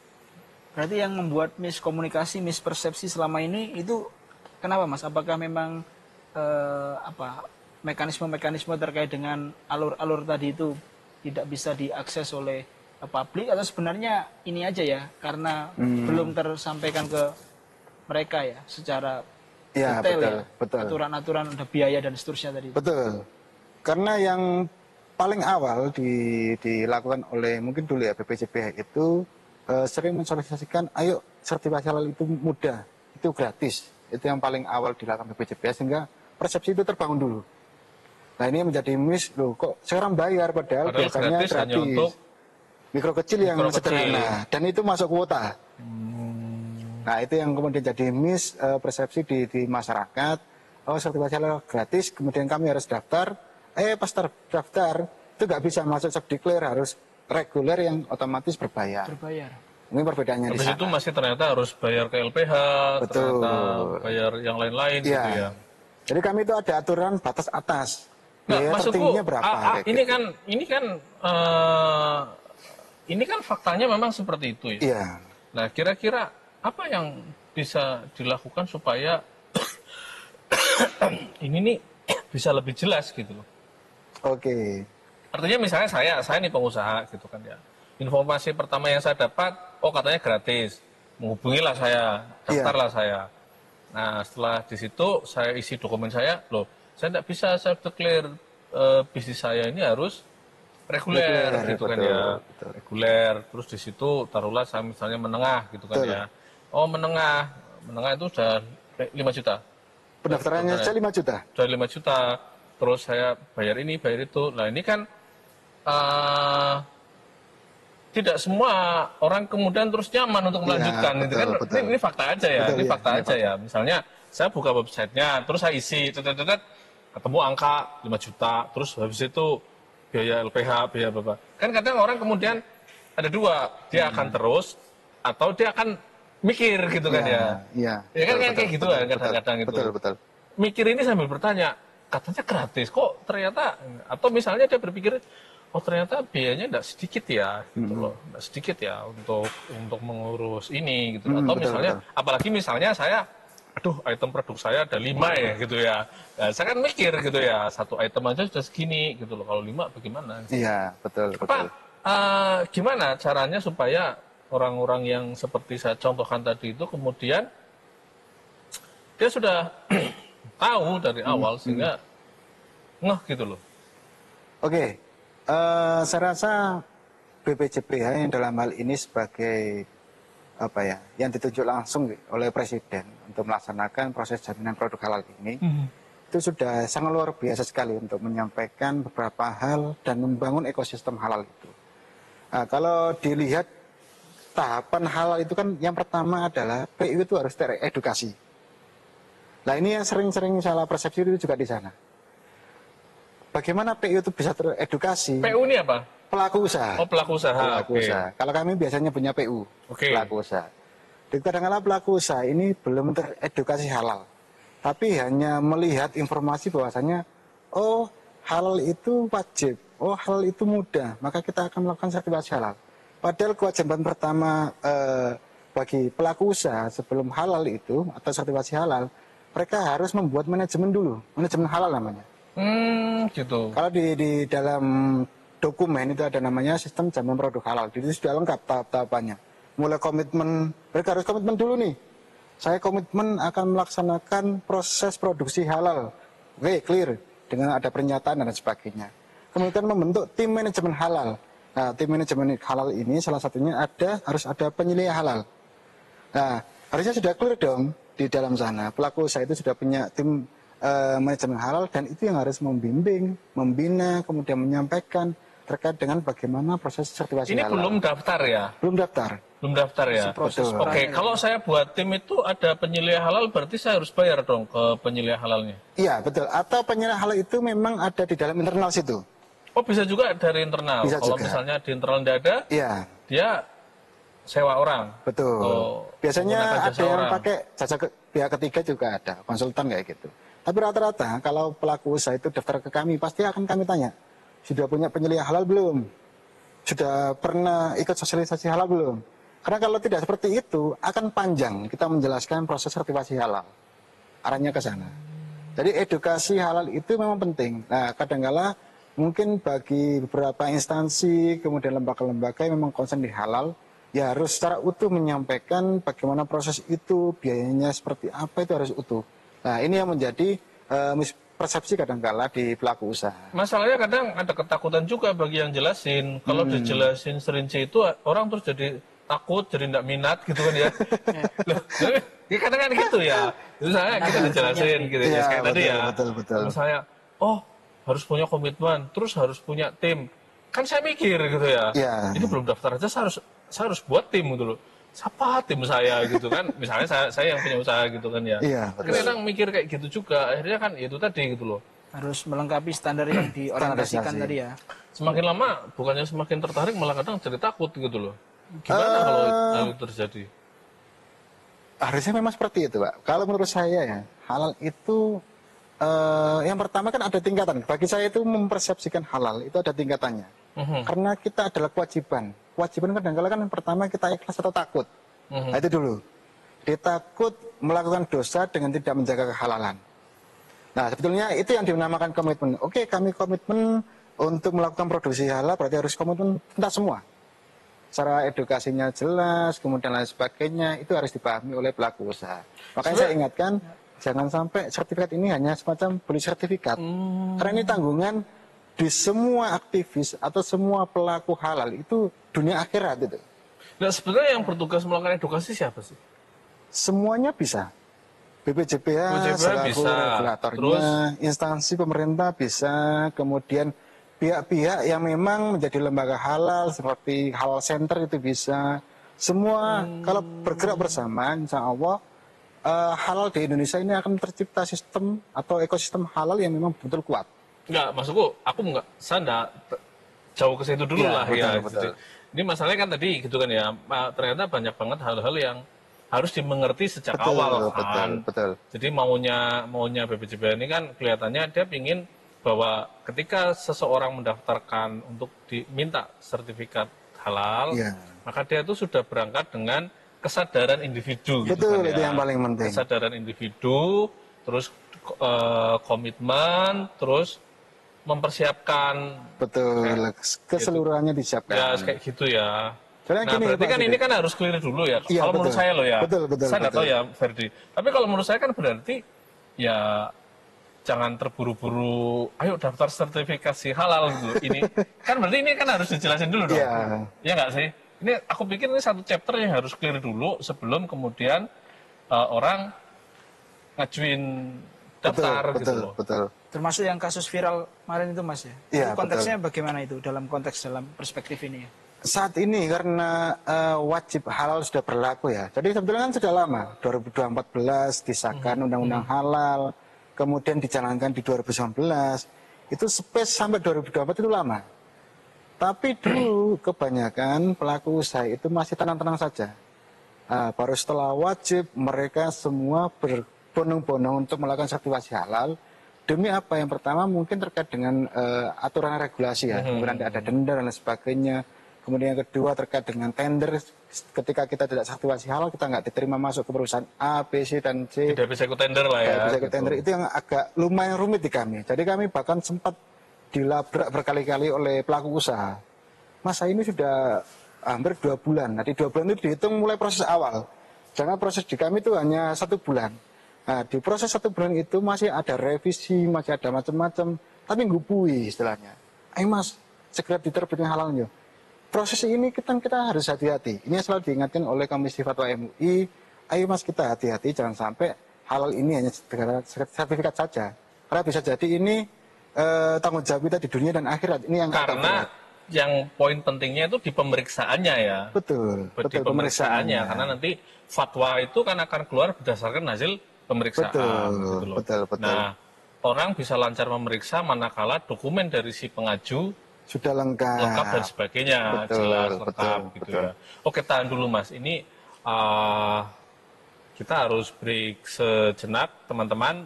Berarti yang membuat miskomunikasi, mispersepsi selama ini itu kenapa Mas? Apakah memang mekanisme-mekanisme terkait dengan alur-alur tadi itu tidak bisa diakses oleh publik, atau sebenarnya ini aja ya karena belum tersampaikan ke mereka ya secara detail betul. Aturan-aturan, ada biaya dan seterusnya tadi. Betul. Karena yang paling awal dilakukan oleh mungkin dulu ya BPJPH itu sering mensosialisasikan, ayo sertifikasi halal itu mudah, itu gratis. Itu yang paling awal dilakukan BPJPH sehingga persepsi itu terbangun dulu. Nah, ini menjadi miss, loh kok sekarang bayar padahal biasanya gratis. Untuk mikro kecil yang sederhana dan itu masuk kuota. Nah, itu yang kemudian jadi miss persepsi di masyarakat. Oh, sertifikasi halal gratis, kemudian kami harus daftar. Pas terdaftar itu nggak bisa masuk self declare, harus reguler yang otomatis berbayar. Ini perbedaannya di sana. Habis itu masih ternyata harus bayar ke LPH, betul. Ternyata bayar yang lain-lain gitu ya. Jadi kami itu ada aturan batas atas. Nah, biaya maksudku tertingginya berapa? Ini kan faktanya memang seperti itu ya. Iya. Nah, kira-kira apa yang bisa dilakukan supaya ini nih bisa lebih jelas gitu loh. Oke. Artinya misalnya saya nih pengusaha gitu kan ya. Informasi pertama yang saya dapat, katanya gratis. Menghubungilah saya, daftarlah saya. Nah, setelah di situ saya isi dokumen saya, saya tidak bisa self declare bisnis saya ini harus reguler gitu kan ya. Betul. Reguler, terus di situ taruhlah saya misalnya menengah gitu kan ya. Oh, menengah itu sudah 5 juta. Pendaftarannya saja 5 juta. Sudah 5 juta. Terus saya bayar ini, bayar itu. Nah, ini kan tidak semua orang kemudian terus nyaman untuk melanjutkan. Ya, betul, itu kan ini fakta aja ya. Betul, ini fakta aja ya. Misalnya saya buka websitenya, terus saya isi, ketemu angka 5 juta, terus habis itu biaya LPH, biaya apa. Kan kadang orang kemudian ada dua, dia akan terus atau dia akan mikir gitu kan ya. Iya. Ya kan kayak gitu kan kadang-kadang itu. Betul. Mikir ini sambil bertanya, katanya gratis kok ternyata, atau misalnya dia berpikir, ternyata biayanya tidak sedikit ya, gitu loh, tidak sedikit ya untuk mengurus ini gitu. Atau misalnya, apalagi misalnya saya, item produk saya ada 5 ya gitu ya. Nah, saya kan mikir gitu ya, satu item aja sudah segini gitu loh. Kalau 5 bagaimana? Iya, betul. Gimana caranya supaya orang-orang yang seperti saya contohkan tadi itu kemudian dia sudah tahu dari awal sehingga ngeh gitu loh. Oke. Saya rasa BPJPH yang dalam hal ini sebagai yang ditunjuk langsung oleh Presiden untuk melaksanakan proses jaminan produk halal ini, itu itu sudah sangat luar biasa sekali untuk menyampaikan beberapa hal dan membangun ekosistem halal itu. Nah, kalau dilihat tahapan halal itu kan yang pertama adalah PU itu harus teredukasi. Nah ini yang sering-sering salah persepsi itu juga di sana. Bagaimana PU itu bisa teredukasi? PU ini apa? Pelaku usaha. Oh, pelaku usaha. Pelaku Oke. usaha. Kalau kami biasanya punya PU, pelaku usaha. Di kadang-kadang pelaku usaha ini belum teredukasi halal. Tapi hanya melihat informasi bahwasanya, oh halal itu wajib, oh halal itu mudah, maka kita akan melakukan sertifikasi halal. Padahal kewajiban pertama bagi pelaku usaha sebelum halal itu atau sertifikasi halal, mereka harus membuat manajemen dulu, manajemen halal namanya. Gitu. Kalau di dalam dokumen itu ada namanya sistem jaminan produk halal, itu sudah lengkap tahap-tahapannya. Mulai komitmen, mereka harus komitmen dulu nih. Saya komitmen akan melaksanakan proses produksi halal. Oke, clear. Dengan ada pernyataan dan sebagainya. Kemudian membentuk tim manajemen halal. Nah, tim manajemen halal ini salah satunya harus ada penilaian halal. Nah, harusnya sudah clear dong di dalam sana. Pelaku usaha itu sudah punya tim manajemen halal dan itu yang harus membimbing, membina, kemudian menyampaikan terkait dengan bagaimana proses sertifikasi Ini halal. belum daftar ya? Belum daftar. Belum daftar ya? Proses Betul. Oke, kalau saya buat tim itu ada penilaian halal, berarti saya harus bayar dong ke penilaian halalnya? Iya, betul. Atau penilaian halal itu memang ada di dalam internal situ. Oh, bisa juga dari internal? Bisa kalau juga. Misalnya di internal tidak ada, Iya, dia sewa orang? betul. Oh, Biasanya menggunakan ada jasa yang orang. pakai jasa pihak ketiga juga ada, konsultan kayak gitu. Tapi rata-rata kalau pelaku usaha itu daftar ke kami, pasti akan kami tanya, sudah punya penilaian halal belum? Sudah pernah ikut sosialisasi halal belum? Karena kalau tidak seperti itu, akan panjang kita menjelaskan proses sertifikasi halal. Arahnya ke sana. Jadi edukasi halal itu memang penting. Nah, kadang-kala mungkin bagi beberapa instansi, kemudian lembaga-lembaga yang memang concern di halal, ya harus secara utuh menyampaikan bagaimana proses itu, biayanya seperti apa, itu harus utuh. Nah, ini yang menjadi persepsi kadang-kala di pelaku usaha. Masalahnya kadang ada ketakutan juga bagi yang jelasin. Kalau dijelasin serinci itu, orang terus jadi takut, jadi tidak minat gitu kan ya. Loh, ya kadang kan gitu ya. Misalnya kita dijelasin gitu ya, kayak tadi ya. Betul. Misalnya, oh harus punya komitmen, terus harus punya tim. Kan saya mikir gitu ya. Iya. Ini belum daftar aja, saya harus buat tim gitu loh. Siapa tim saya gitu kan? Misalnya saya yang punya usaha gitu kan ya. Iya, betul. Kadang mikir kayak gitu juga. Akhirnya kan itu tadi gitu loh. Harus melengkapi standar yang diorientasikan Standarisasi. tadi ya. Semakin lama bukannya semakin tertarik, malah kadang jadi takut gitu loh. Gimana kalau hal itu terjadi? Harusnya memang seperti itu, Pak. Kalau menurut saya ya, halal itu yang pertama kan ada tingkatan. Bagi saya itu mempersepsikan halal itu ada tingkatannya. Karena kita adalah kewajiban. Kewajiban kadang-kadang kan yang pertama kita ikhlas atau takut. Nah, itu dulu. Dia takut melakukan dosa dengan tidak menjaga kehalalan. Nah, sebetulnya itu yang dinamakan komitmen. Oke, kami komitmen untuk melakukan produksi halal, berarti harus komitmen tuntas semua. Secara edukasinya jelas, kemudian lain sebagainya, itu harus dipahami oleh pelaku usaha. Makanya saya ingatkan, jangan sampai sertifikat ini hanya semacam beli sertifikat. Karena ini tanggungan di semua aktivis atau semua pelaku halal itu dunia akhirat itu. Nah, sebenarnya yang bertugas melakukan edukasi siapa sih? Semuanya bisa. BPJPH selaku bisa. regulatornya, Terus? instansi pemerintah bisa, kemudian pihak-pihak yang memang menjadi lembaga halal seperti halal center itu bisa. Semua kalau bergerak bersama, insya Allah halal di Indonesia ini akan tercipta sistem atau ekosistem halal yang memang betul kuat. Enggak, maksudku, saya enggak jauh ke situ dulu Iya, lah betul, ya. betul. Jadi, ini masalahnya kan tadi gitu kan ya, ternyata banyak banget hal-hal yang harus dimengerti sejak awal kan. Betul. Jadi maunya BPJP ini kan kelihatannya dia ingin bahwa ketika seseorang mendaftarkan untuk diminta sertifikat halal, Iya. maka dia itu sudah berangkat dengan kesadaran individu. Gitu Betul, kan itu ya. yang paling penting. Kesadaran individu, terus komitmen, terus mempersiapkan Betul, keseluruhannya disiapkan. ya kayak gitu ya. Soalnya Nah, gini, berarti Pak kan Sidik. ini kan harus clear dulu ya. Iya, Kalau menurut betul. saya loh ya. Betul, Saya nggak tahu betul. ya, Ferdi. Tapi kalau menurut saya kan berarti ya jangan terburu-buru. Ayo daftar sertifikasi halal gitu. Ini kan berarti ini kan harus dijelasin dulu dong. Iya. Ya nggak sih? Ini aku pikir ini satu chapter yang harus clear dulu sebelum kemudian orang ngajuin daftar gitu betul, loh. betul. Termasuk yang kasus viral kemarin itu Mas ya. Iya, Itu konteksnya bagaimana itu dalam perspektif ini ya? Saat ini karena wajib halal sudah berlaku ya. Jadi sebetulnya kan sudah lama. 2014 disahkan undang-undang halal, kemudian dijalankan di 2019. Itu space sampai 2024 itu lama. Tapi dulu kebanyakan pelaku usaha itu masih tenang-tenang saja. Baru setelah wajib mereka semua berbondong-bondong untuk melakukan sertifikasi halal. Demi apa? Yang pertama mungkin terkait dengan aturan regulasi ya. Kemudian ada denda dan lain sebagainya. Kemudian yang kedua terkait dengan tender, ketika kita tidak sertifikasi halal, kita nggak diterima masuk ke perusahaan A, B, C, dan C. Tidak bisa ikut tender lah ya. Bisa ikut gitu. tender, itu yang agak lumayan rumit di kami. Jadi kami bahkan sempat dilabrak berkali-kali oleh pelaku usaha. Masa ini sudah hampir 2 bulan. Nah di 2 bulan itu dihitung mulai proses awal. Karena proses di kami itu hanya 1 bulan. Nah di proses 1 bulan itu masih ada revisi, masih ada macam-macam. Tapi ngupui istilahnya. Ayo mas, segera diterbitkan halalnya. Proses ini kita harus hati-hati. Ini selalu diingatkan oleh Komisi Fatwa MUI. Ayo mas kita hati-hati, jangan sampai halal ini hanya sertifikat saja. Karena bisa jadi ini tanggung jawab kita di dunia dan akhirat. Ini yang karena yang poin pentingnya itu di pemeriksaannya ya. Betul. Di pemeriksaannya. Karena nanti fatwa itu kan akan keluar berdasarkan hasil pemeriksaan. Gitu loh. Betul. Nah, orang bisa lancar memeriksa manakala dokumen dari si pengaju sudah lengkap dan sebagainya, jelas lengkap gitu ya. Oke, tahan dulu mas. Ini kita harus break sejenak teman-teman.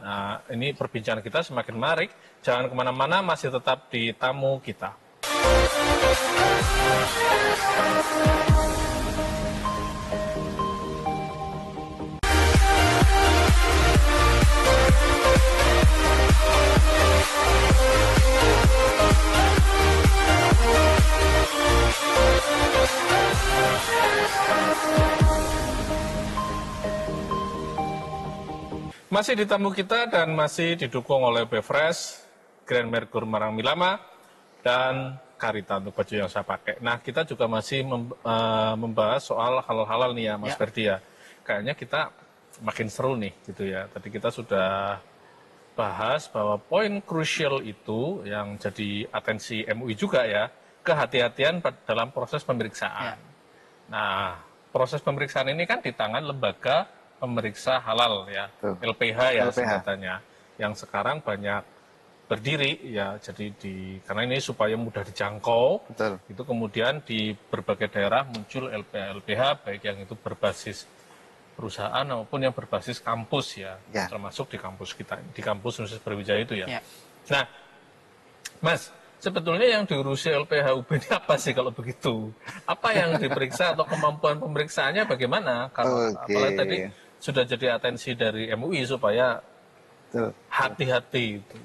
Ini perbincangan kita semakin menarik. Jangan kemana-mana, masih tetap di tamu kita. Masih di tamu kita dan masih didukung oleh Befresh, Grand Merkur Marang Milama, dan Karita untuk baju yang saya pakai. Nah, kita juga masih membahas soal halal-halal nih ya, Mas Ferdi ya. Kayaknya kita makin seru nih gitu ya. Tadi kita sudah bahas bahwa poin krusial itu yang jadi atensi MUI juga ya, kehati-hatian dalam proses pemeriksaan. Nah, proses pemeriksaan ini kan di tangan lembaga pemeriksa halal ya, LPH ya singkatannya, yang sekarang banyak berdiri ya, jadi karena ini supaya mudah dijangkau. Itu kemudian di berbagai daerah muncul LPH baik yang itu berbasis perusahaan maupun yang berbasis kampus ya, termasuk di kampus kita, di kampus Universitas Brawijaya itu ya. Nah, Mas, sebetulnya yang diurusi LPH UB ini apa sih kalau begitu? Apa yang diperiksa atau kemampuan pemeriksaannya bagaimana? Kalau apalagi tadi sudah jadi atensi dari MUI supaya hati-hati itu.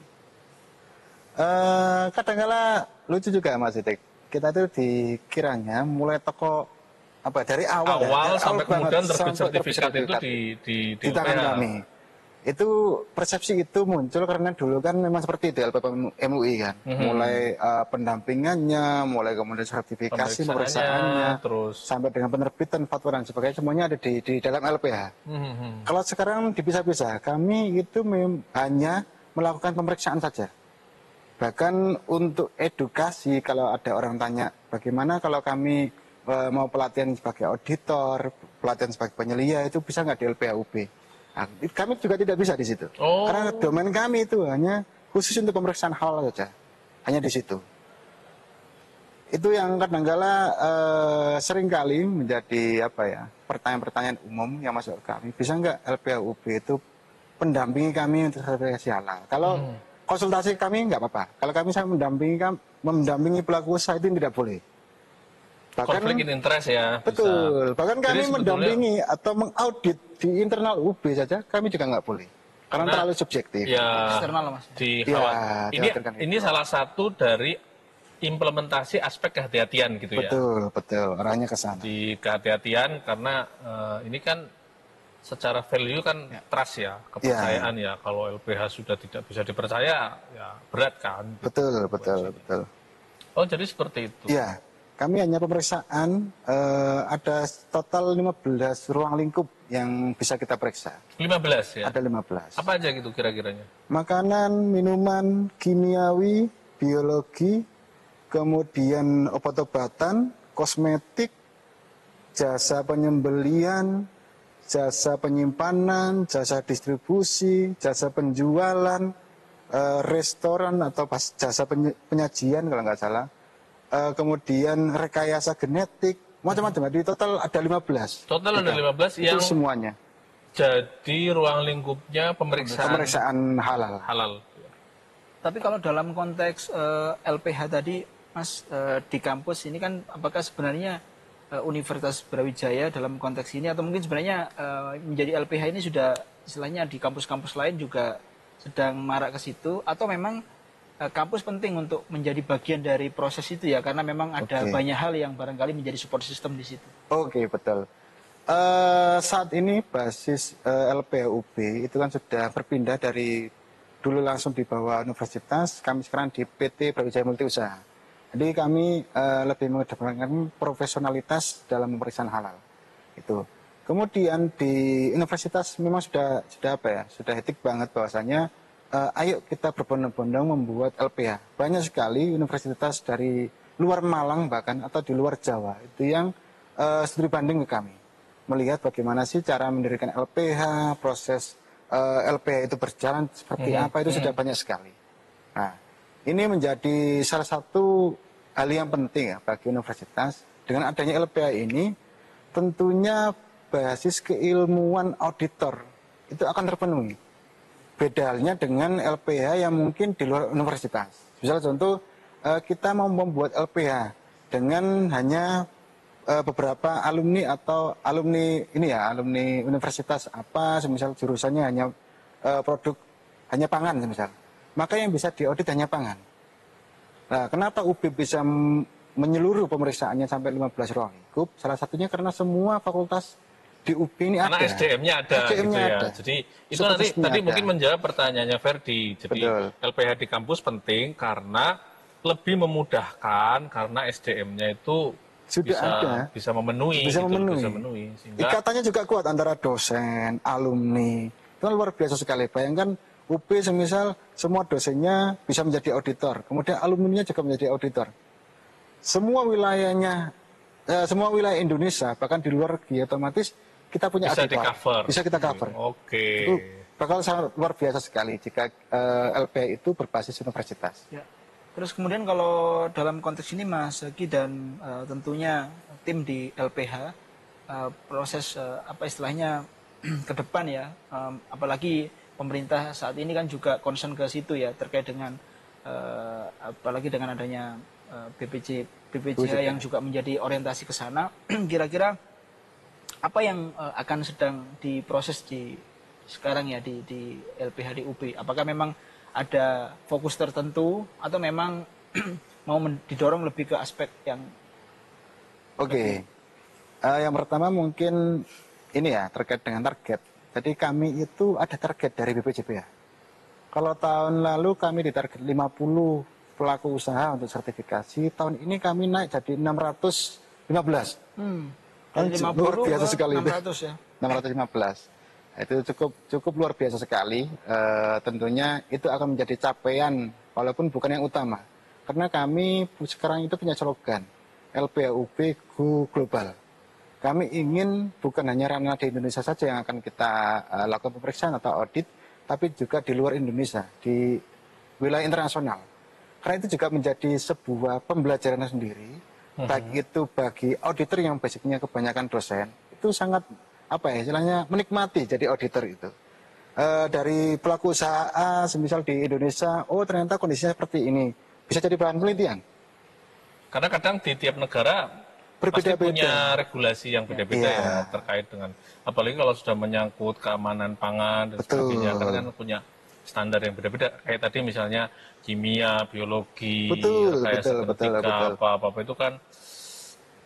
Kadang-kala lucu juga Mas Itik. Kita tuh dikiranya mulai toko dari awal sampai kemudian terbit sertifikat itu di tangan kami. Itu persepsi itu muncul karena dulu kan memang seperti itu LPP MUI kan. Mulai pendampingannya, mulai kemudian sertifikasi pemeriksaannya, terus sampai dengan penerbitan fatwa dan sebagainya, semuanya ada di dalam LPH. Kalau sekarang dipisah-pisah, kami itu hanya melakukan pemeriksaan saja. Bahkan untuk edukasi, kalau ada orang tanya bagaimana kalau kami mau pelatihan sebagai auditor, pelatihan sebagai penyelia, itu bisa nggak di LPH UB? Nah, kami juga tidak bisa di situ. Karena domain kami itu hanya khusus untuk pemeriksaan halal saja. Hanya di situ. Itu yang kadang-kala seringkali menjadi pertanyaan-pertanyaan umum yang masuk ke kami. Bisa nggak LPH UB itu pendampingi kami untuk sertifikasi halal? Kalau konsultasi kami nggak apa-apa. Kalau kami mendampingi pelaku usaha itu tidak boleh. Bahkan, konflik interest ya. Betul. Bahkan kami mendampingi atau mengaudit di internal UB saja, kami juga nggak boleh. Karena terlalu subjektif. Ya, eksternal mas. Ini salah satu dari implementasi aspek kehati-hatian gitu ya. Betul. Arahnya ke sana. Di kehati-hatian karena ini kan secara value kan trust ya, kepercayaan ya. Kalau LPH sudah tidak bisa dipercaya, ya berat kan. Betul. Oh, jadi seperti itu. Iya. kami hanya pemeriksaan ada total 15 ruang lingkup yang bisa kita periksa. 15 ya? Ada 15. Apa aja gitu kira-kiranya? Makanan, minuman, kimiawi, biologi, kemudian obat-obatan, kosmetik, jasa penyembelian, jasa penyimpanan, jasa distribusi, jasa penjualan, restoran atau jasa penyajian kalau nggak salah, kemudian rekayasa genetik, macam-macam. Di total ada 15. Total ada 15 Itu yang semuanya. jadi ruang lingkupnya pemeriksaan halal. halal. Tapi kalau dalam konteks LPH tadi, Mas, di kampus ini kan apakah sebenarnya Universitas Brawijaya dalam konteks ini atau mungkin sebenarnya menjadi LPH ini sudah istilahnya di kampus-kampus lain juga sedang marak ke situ atau memang kampus penting untuk menjadi bagian dari proses itu ya karena memang ada banyak hal yang barangkali menjadi support system di situ. Oke, betul. Saat ini basis LPHUB itu kan sudah berpindah dari dulu langsung di bawah universitas, kami sekarang di PT Brawijaya Multiusaha. Jadi kami lebih mengedepankan profesionalitas dalam pemeriksaan halal. Itu. Kemudian di universitas memang sudah etik banget bahwasanya ayo kita berbondong-bondong membuat LPH. Banyak sekali universitas dari luar Malang bahkan atau di luar Jawa itu yang studi banding ke kami. Melihat bagaimana sih cara mendirikan LPH, proses LPH itu berjalan seperti apa, itu sudah banyak sekali. Nah, ini menjadi salah satu hal yang penting ya bagi universitas. Dengan adanya LPH ini, tentunya basis keilmuan auditor itu akan terpenuhi. Beda halnya dengan LPH yang mungkin di luar universitas. Misalnya contoh, kita mau membuat LPH dengan hanya beberapa alumni atau alumni universitas apa, semisal jurusannya hanya produk hanya pangan semisal. Maka yang bisa diaudit hanya pangan. Nah, kenapa UB bisa menyeluruh pemeriksaannya sampai 15 ruang lingkup? Salah satunya karena semua fakultas di UB ini karena ada. SDM-nya ada gitu ya. Ada. Jadi itu nanti tadi ada. mungkin menjawab pertanyaannya Ferdi. Jadi Betul. LPH di kampus penting karena lebih memudahkan karena SDM-nya itu sudah bisa memenuhi. Sehingga ikatannya juga kuat antara dosen, alumni. Itu kan luar biasa sekali. Bayangkan UB semisal semua dosennya bisa menjadi auditor, kemudian alumninya juga menjadi auditor. Semua wilayahnya, semua wilayah Indonesia bahkan di luar negeri otomatis kita punya bisa auditor. di-cover. Bisa kita cover. Oke. Itu bakal sangat luar biasa sekali jika LPH itu berbasis universitas. Ya. Terus kemudian kalau dalam konteks ini Mas Zaki dan tentunya tim di LPH proses apa istilahnya ke depan ya, apalagi pemerintah saat ini kan juga concern ke situ ya terkait dengan apalagi dengan adanya BPJH yang juga menjadi orientasi ke sana. Kira-kira apa yang akan sedang diproses di sekarang ya di LPH di UB? Apakah memang ada fokus tertentu atau memang mau didorong lebih ke aspek yang yang pertama mungkin ini ya terkait dengan target. Jadi kami itu ada target dari BPJPH. Kalau tahun lalu kami ditarget 50 pelaku usaha untuk sertifikasi, tahun ini kami naik jadi 615. Kan luar biasa sekali 600 ya. 615. Itu cukup luar biasa sekali. Tentunya itu akan menjadi capaian walaupun bukan yang utama. Karena kami sekarang itu punya slogan LPHUB Go Global. Kami ingin bukan hanya ranah di Indonesia saja yang akan kita lakukan pemeriksaan atau audit, tapi juga di luar Indonesia, di wilayah internasional. Karena itu juga menjadi sebuah pembelajaran sendiri, baik itu bagi auditor yang basicnya kebanyakan dosen, itu sangat istilahnya menikmati jadi auditor itu. Dari pelaku usaha A, semisal di Indonesia, oh ternyata kondisinya seperti ini, bisa jadi bahan penelitian. Karena kadang di tiap negara pasti punya regulasi yang beda-beda ya terkait dengan, apalagi kalau sudah menyangkut keamanan pangan dan sebagainya, karena kan punya standar yang beda-beda. Kayak tadi misalnya kimia, biologi, rekayasa genetika, apa-apa itu kan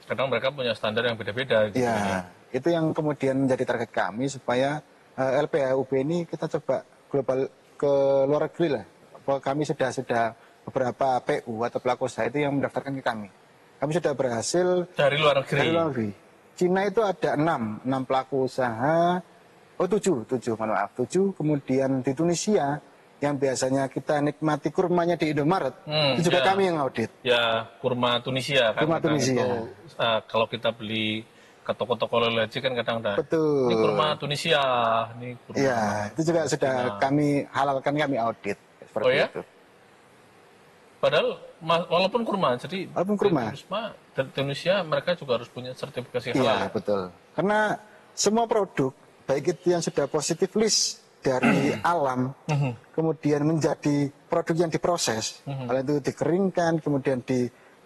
kadang mereka punya standar yang beda-beda. Gitu ya. Itu yang kemudian menjadi target kami supaya LPHUB ini kita coba global ke luar negeri lah. Kami sudah beberapa PU atau pelaku usaha itu yang mendaftarkan ke kami. Kami sudah berhasil Dari luar negeri. dari luar negeri. Cina itu ada 6 pelaku usaha, 7, mohon maaf, 7. Kemudian di Tunisia, yang biasanya kita nikmati kurmanya di Indomaret, itu juga kami yang audit. Ya, kurma Tunisia kan. Kurma Tunisia. Itu, kalau kita beli ke toko-toko leleji kan kadang ada. Betul. Ini kurma Tunisia, ini kurma. Iya, itu juga sudah kami halalkan, kami audit seperti ya? itu. Padahal walaupun kurma, jadi Walaupun kurma. Di Tunisia mereka juga harus punya sertifikasi halal. Iya, betul. Karena semua produk, baik itu yang sudah positif list dari alam, kemudian menjadi produk yang diproses, kalau itu dikeringkan, kemudian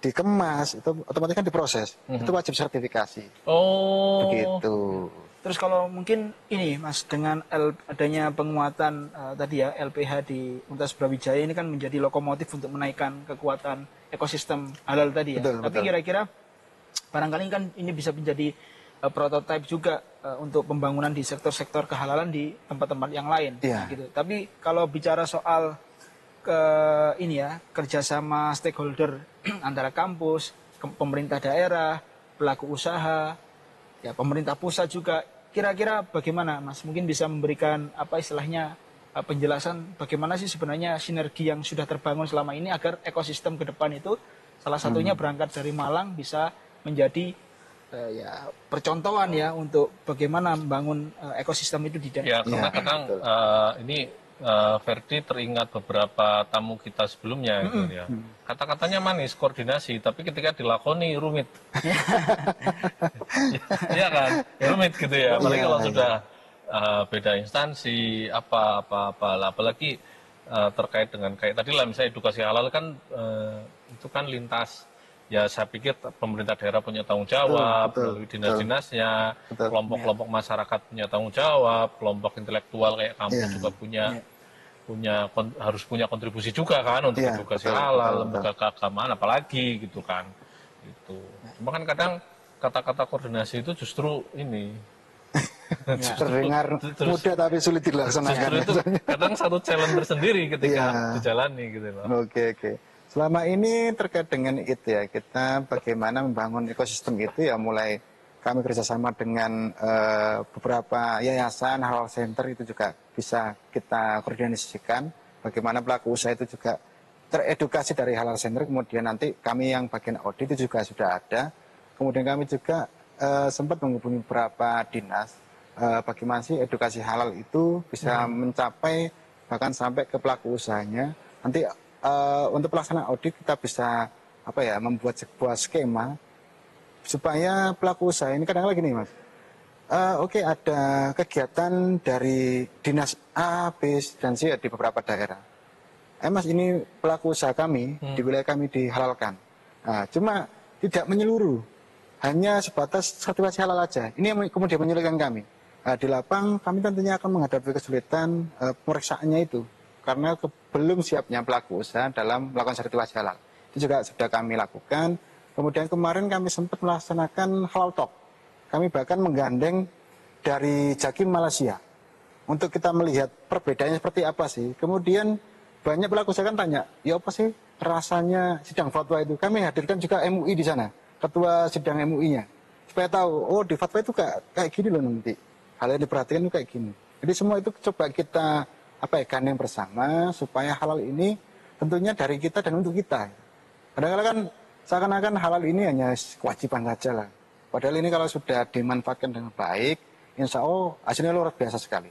dikemas, itu otomatis kan diproses, itu wajib sertifikasi. Oh. Begitu. Terus kalau mungkin ini Mas, dengan adanya penguatan tadi ya LPH di Universitas Brawijaya ini kan menjadi lokomotif untuk menaikkan kekuatan ekosistem halal tadi ya. Betul, Tapi kira-kira barangkali kan ini bisa menjadi prototipe juga untuk pembangunan di sektor-sektor kehalalan di tempat-tempat yang lain. Iya. Gitu. Tapi kalau bicara soal ini ya kerjasama stakeholder antara kampus, pemerintah daerah, pelaku usaha, ya pemerintah pusat juga, kira-kira bagaimana Mas? Mungkin bisa memberikan apa istilahnya penjelasan bagaimana sih sebenarnya sinergi yang sudah terbangun selama ini agar ekosistem ke depan itu salah satunya berangkat dari Malang bisa menjadi ya percontohan ya untuk bagaimana membangun ekosistem itu di daerah. Ya, karena kadang ini Ferdi teringat beberapa tamu kita sebelumnya gitu ya. Kata-katanya manis, koordinasi, tapi ketika dilakoni rumit. Iya kan? Ya, rumit gitu ya. Apalagi kalau sudah beda instansi, apalagi terkait dengan kayak tadi lah misalnya edukasi halal kan itu kan lintas. Ya saya pikir pemerintah daerah punya tanggung jawab, melalui dinas-dinasnya, kelompok-kelompok masyarakat punya tanggung jawab, kelompok intelektual kayak kampus juga harus punya kontribusi juga kan untuk edukasi halal, lembaga keagamaan apalagi gitu kan. Itu. Cuma kan kadang kata-kata koordinasi itu justru ini terdengar mudah tapi sulit dilaksanakan. Justru itu kadang satu challenge tersendiri ketika dijalani gitu loh. Oke. Selama ini terkait dengan itu ya, kita bagaimana membangun ekosistem itu ya mulai kami kerjasama dengan beberapa yayasan, halal center itu juga bisa kita koordinasikan. Bagaimana pelaku usaha itu juga teredukasi dari halal center, kemudian nanti kami yang bagian audit itu juga sudah ada. Kemudian kami juga sempat menghubungi beberapa dinas, bagaimana sih edukasi halal itu bisa mencapai bahkan sampai ke pelaku usahanya. Nanti untuk pelaksanaan audit kita bisa membuat sebuah skema supaya pelaku usaha ini kadang-kadang gini Mas. Ada kegiatan dari dinas A, B, dan C di beberapa daerah. Mas ini pelaku usaha kami di wilayah kami dihalalkan. Cuma tidak menyeluruh, hanya sebatas sertifikasi halal aja. Ini yang kemudian menyulitkan kami. Di lapang kami tentunya akan menghadapi kesulitan pemeriksaannya itu. Karena belum siapnya pelaku usaha dalam melakukan sertifikasi halal. Itu juga sudah kami lakukan. Kemudian kemarin kami sempat melaksanakan halal talk. Kami bahkan menggandeng dari Jakim Malaysia. Untuk kita melihat perbedaannya seperti apa sih. Kemudian banyak pelaku usaha kan tanya, ya apa sih rasanya sidang fatwa itu. Kami hadirkan juga MUI di sana, ketua sidang MUI-nya. Supaya tahu, di fatwa itu kayak gini loh nanti. Hal yang diperhatikan itu kayak gini. Jadi semua itu coba kita gandeng bersama supaya halal ini tentunya dari kita dan untuk kita. Kadang-kadang kan seakan-akan halal ini hanya kewajiban saja lah. Padahal ini kalau sudah dimanfaatkan dengan baik, insya Allah hasilnya luar biasa sekali.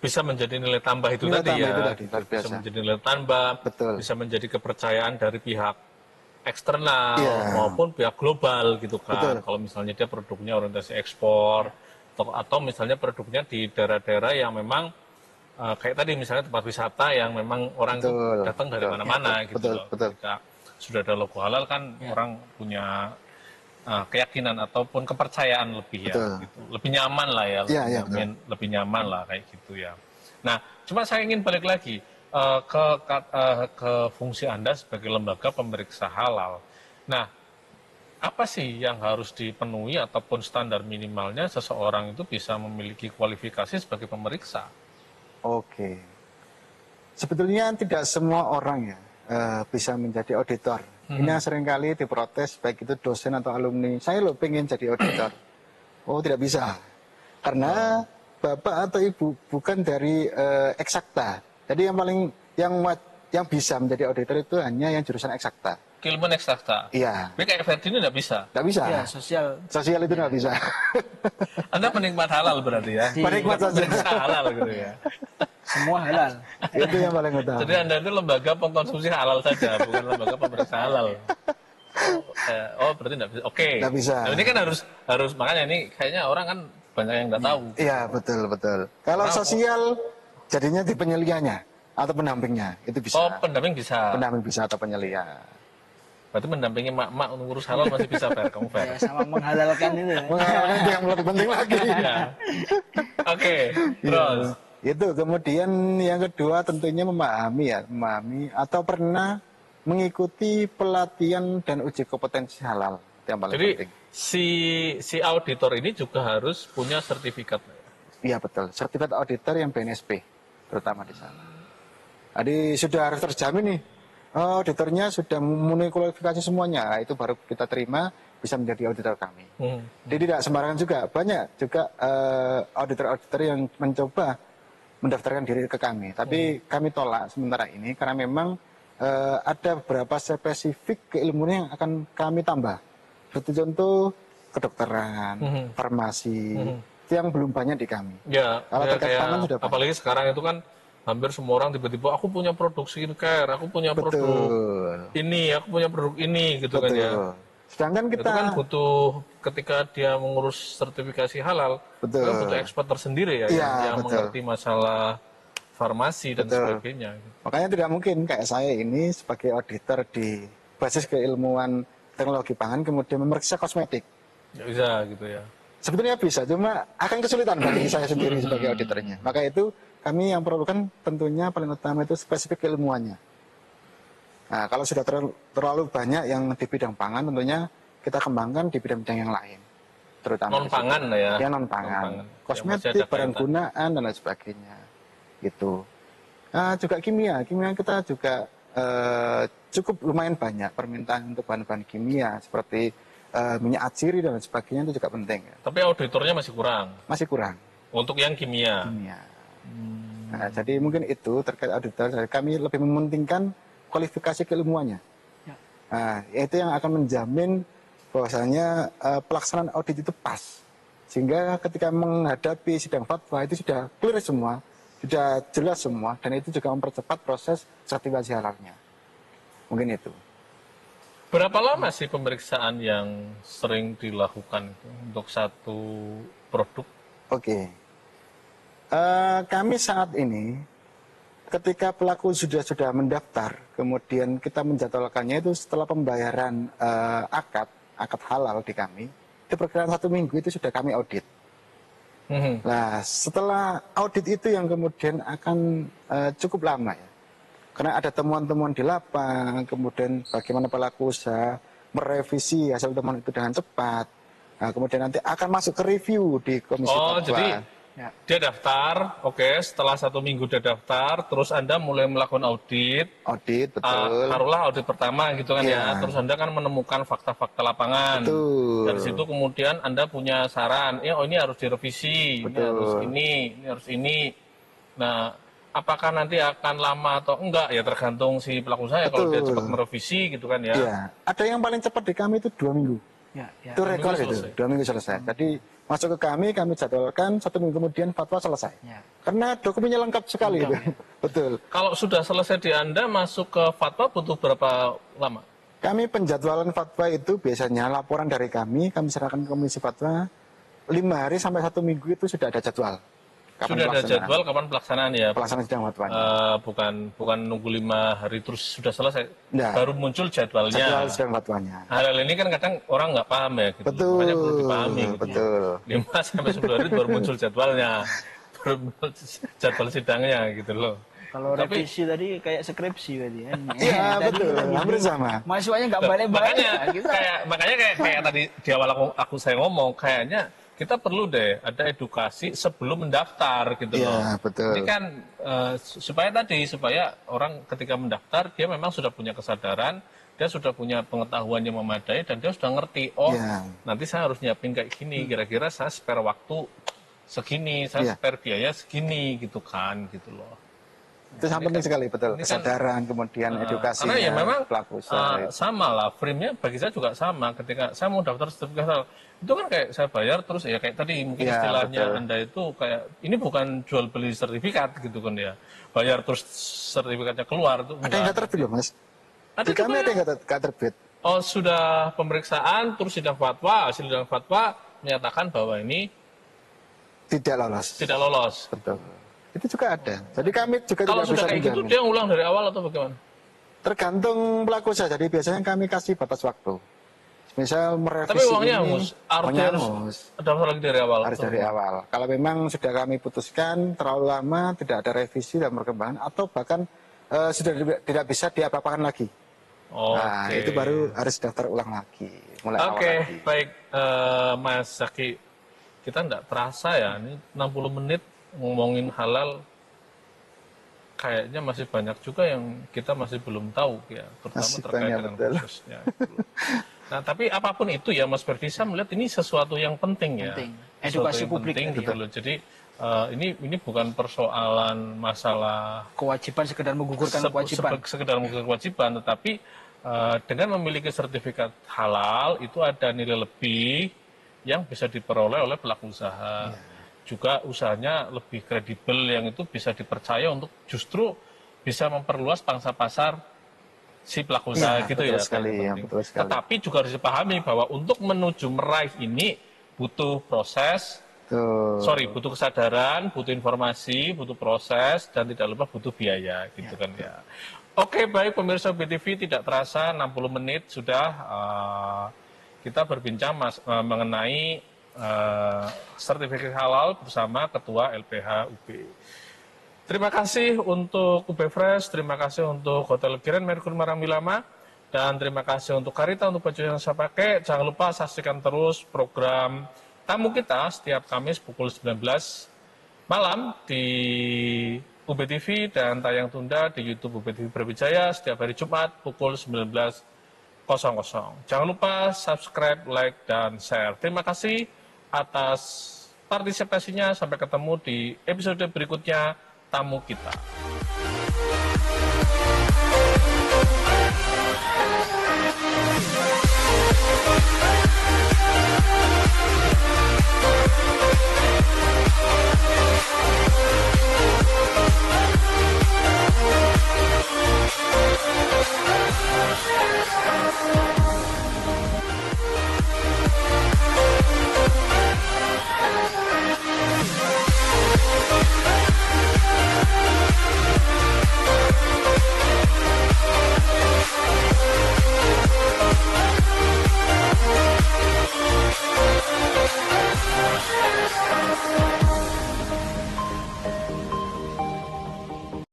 Bisa menjadi nilai tambah itu Nilai tadi tambah ya. itu tadi, luar biasa. Bisa menjadi nilai tambah, Betul. bisa menjadi kepercayaan dari pihak eksternal maupun pihak global gitu kan. Betul. Kalau misalnya dia produknya orientasi ekspor atau misalnya produknya di daerah-daerah yang memang kayak tadi misalnya tempat wisata yang memang orang itu datang dari mana-mana gitu loh. Ketika sudah ada logo halal kan orang punya keyakinan ataupun kepercayaan lebih ya, gitu. Lebih nyaman lah ya, lebih nyaman lah kayak gitu ya. Nah, cuma saya ingin balik lagi ke fungsi Anda sebagai lembaga pemeriksa halal. Nah, apa sih yang harus dipenuhi ataupun standar minimalnya seseorang itu bisa memiliki kualifikasi sebagai pemeriksa? Oke. Sebetulnya tidak semua orang ya bisa menjadi auditor Ini yang seringkali diprotes baik itu dosen atau alumni. Saya loh pengen jadi auditor. Oh tidak bisa. Karena bapak atau ibu bukan dari eksakta. Jadi yang bisa menjadi auditor itu hanya yang jurusan eksakta. Keilmuan eksakta. Iya. Tapi kayak Ferdi ini nggak bisa. Nggak bisa. Ya, sosial. Sosial itu nggak bisa. Anda penikmat halal berarti ya. Penikmat saja. Periksa halal gitu ya. Semua halal. Itu yang paling utama. Jadi Anda itu lembaga pengkonsumsi halal saja, bukan lembaga pemeriksa halal. Oh, berarti nggak bisa. Oke. Nggak bisa. Nah, ini kan harus makanya ini kayaknya orang kan banyak yang nggak tahu. Iya betul. Kalau sosial jadinya di penyelianya atau pendampingnya itu bisa. Oh, pendamping bisa. Pendamping bisa atau penyelia. Berarti mendampingi mak-mak untuk ngurus halal masih bisa, Fer. Kamu Ya, Fer. sama menghalalkan itu. Mengalami itu yang lebih penting lagi. Ya. Oke, terus. Itu kemudian yang kedua tentunya memahami atau pernah mengikuti pelatihan dan uji kompetensi halal. Itu yang paling Jadi penting. si auditor ini juga harus punya sertifikat. Iya betul, sertifikat auditor yang BNSP terutama di sana. Jadi sudah harus terjamin nih, auditornya sudah memenuhi kualifikasi semuanya, itu baru kita terima bisa menjadi auditor kami. Jadi tidak sembarangan juga, banyak juga auditor-auditor yang mencoba mendaftarkan diri ke kami, tapi kami tolak sementara ini karena memang ada beberapa spesifik keilmuan yang akan kami tambah. Seperti contoh kedokteran, farmasi, itu yang belum banyak di kami. Ya, Kalau ya terkait pangan sudah banyak. apalagi sekarang itu kan hampir semua orang tiba-tiba aku punya produk skincare, aku punya produk Betul. ini, aku punya produk ini gitu kan ya. Betul. Sedangkan Itu kita kan butuh ketika dia mengurus sertifikasi halal, Betul. itu kan butuh expert tersendiri ya, Iya, yang betul. mengerti masalah farmasi dan Betul. sebagainya. makanya tidak mungkin kayak saya ini sebagai auditor di basis keilmuan teknologi pangan kemudian memeriksa kosmetik. Nggak bisa gitu ya. Sebetulnya bisa, cuma akan kesulitan bagi saya sendiri sebagai auditornya. Maka itu kami yang perlukan tentunya paling utama itu spesifik keilmuannya. Nah, kalau sudah terlalu banyak yang di bidang pangan, tentunya kita kembangkan di bidang-bidang yang lain. Terutama Non pangan lah ya. yang non pangan, Non-pangan. Yang masih kosmetik, ada barang kaitan. gunaan dan lain sebagainya. Gitu. Nah, juga kimia kita juga cukup lumayan banyak permintaan untuk bahan-bahan kimia seperti minyak atsiri dan lain sebagainya itu juga penting. Ya. Tapi auditornya masih kurang Masih kurang untuk yang kimia. kimia. Nah, jadi mungkin itu terkait auditor. Kami lebih mementingkan kualifikasi keilmuannya. Ya. Nah, itu yang akan menjamin bahwasanya pelaksanaan audit itu pas. Sehingga ketika menghadapi sidang fatwa itu sudah clear semua, sudah jelas semua, dan itu juga mempercepat proses sertifikasi halalnya. Mungkin itu. Berapa lama sih pemeriksaan yang sering dilakukan itu untuk satu produk? Oke. Kami saat ini ketika pelaku sudah mendaftar, kemudian kita menjadwalkannya itu setelah pembayaran akad halal di kami, itu perkiraan 1 minggu itu sudah kami audit. Nah, setelah audit itu yang kemudian akan cukup lama ya. Karena ada temuan-temuan di lapang, kemudian bagaimana pelaku usaha merevisi hasil temuan itu dengan cepat. Nah, kemudian nanti akan masuk ke review di komisi fatwa. Jadi Ya. dia daftar, oke, setelah 1 minggu dia daftar, terus Anda mulai melakukan audit, Audit, betul. taruhlah audit pertama gitu kan Iya. ya, terus Anda kan menemukan fakta-fakta lapangan. Betul. Dari situ kemudian Anda punya saran, oh ini harus direvisi, ini Betul. harus ini harus ini. Nah, apakah nanti akan lama atau enggak ya tergantung si pelaku usaha kalau dia Betul. cepat merevisi gitu kan ya. Iya. Ada yang paling cepat di kami itu 2 minggu. Ya, ya. Itu rekor minggu itu, selesai. 2 minggu selesai. Jadi masuk ke kami jadwalkan 1 minggu kemudian fatwa selesai. Ya. Karena dokumennya lengkap sekali itu. Betul. Kalau sudah selesai di Anda masuk ke fatwa butuh berapa lama? Kami penjadwalan fatwa itu biasanya laporan dari kami serahkan ke komisi fatwa 5 hari sampai 1 minggu itu sudah ada jadwal. Kapan Sudah ada pelaksanaan. jadwal kapan pelaksanaan ya? Pelaksanaan sidang fatwanya. Bukan nunggu 5 hari terus sudah selesai. Nggak. Baru muncul jadwalnya. Jadwal sidang fatwanya. Hal ini kan kadang orang nggak paham ya gitu. Betul. Makanya perlu dipahami gitu. Betul. 5 sampai 10 hari baru muncul jadwalnya. Baru muncul jadwal sidangnya gitu loh. Kalau Tapi- revisi tadi kayak skripsi berarti kan. Iya, Tadi betul. kita gini, Hampir sama. Mahasiswanya nggak balik-balik. Makanya Kita kayak tadi di awal saya ngomong kayaknya kita perlu deh ada edukasi sebelum mendaftar gitu loh. Iya, betul. Ini kan supaya orang ketika mendaftar dia memang sudah punya kesadaran dia sudah punya pengetahuan yang memadai dan dia sudah ngerti, oh Iya. nanti saya harus nyiapin kayak gini, kira-kira saya spare waktu segini, saya Iya. spare biaya segini gitu kan, gitu loh. Itu sangat penting sekali, betul. ini kan, Kesadaran, kemudian edukasinya, karena ya memang pelaku usaha. sama lah, frame-nya bagi saya juga sama. Ketika saya mau daftar sertifikat halal, itu kan kayak saya bayar terus ya kayak tadi mungkin Ya, istilahnya betul. Anda itu kayak ini bukan jual beli sertifikat gitu kan ya. Bayar terus sertifikatnya keluar itu Ada yang nggak terbit loh, Mas. Ada Di kami juga ada yang nggak terbit. Oh, sudah pemeriksaan terus sidang fatwa, hasil sidang fatwa menyatakan bahwa ini Tidak lolos. tidak lolos. Betul. Itu juga ada. Jadi kami juga Kalau tidak sudah bisa kayak gitu menjamin. dia ngulang dari awal atau bagaimana? Tergantung pelaku usaha. Jadi biasanya kami kasih batas waktu. Misal merevisi Tapi uangnya ini, hangus. Artinya uangnya harus hangus. daftar lagi dari awal. Harus dari awal. Kalau memang sudah kami putuskan terlalu lama, tidak ada revisi dan perkembangan, atau bahkan sudah tidak bisa diapa-apakan lagi. Nah, Oke. itu baru harus daftar ulang lagi. Mulai awal Oke, lagi. baik Mas Zaki. Kita nggak terasa ya, ini 60 menit ngomongin halal. Kayaknya masih banyak juga yang kita masih belum tahu ya, terutama Masih terkait banyak, dengan betul. prosesnya. Gitu. Nah, tapi apapun itu ya, Mas Ferdi, saya melihat ini sesuatu yang penting ya. Penting. Sesuatu Edukasi yang publik penting tadi gitu ya. loh. Jadi ini bukan persoalan masalah Kewajiban sekedar menggugurkan kewajiban. sekedar mengukur kewajiban, tetapi dengan memiliki sertifikat halal itu ada nilai lebih yang bisa diperoleh oleh pelaku usaha. Juga usahanya lebih kredibel, yang itu bisa dipercaya untuk justru bisa memperluas pangsa pasar si pelaku usaha Iya, gitu betul ya. sekali, Yang ya, penting. betul sekali. Tetapi juga harus dipahami bahwa untuk menuju meraih ini butuh proses, Tuh. butuh kesadaran, butuh informasi, butuh proses, dan tidak lupa butuh biaya gitu kan ya. Oke, baik pemirsa BTV, tidak terasa 60 menit sudah kita berbincang mengenai sertifikat halal bersama Ketua LPH UB. Terima kasih untuk UB Fresh, terima kasih untuk Hotel Grand Merkur Maramilama, dan terima kasih untuk Karita untuk baju yang saya pakai. Jangan lupa saksikan terus program tamu kita setiap Kamis pukul 19 malam di UB TV dan tayang tunda di YouTube UB TV Brawijaya setiap hari Jumat pukul 19.00. Jangan lupa subscribe, like, dan share. Terima kasih atas partisipasinya. Sampai ketemu di episode berikutnya tamu kita. We'll be right back.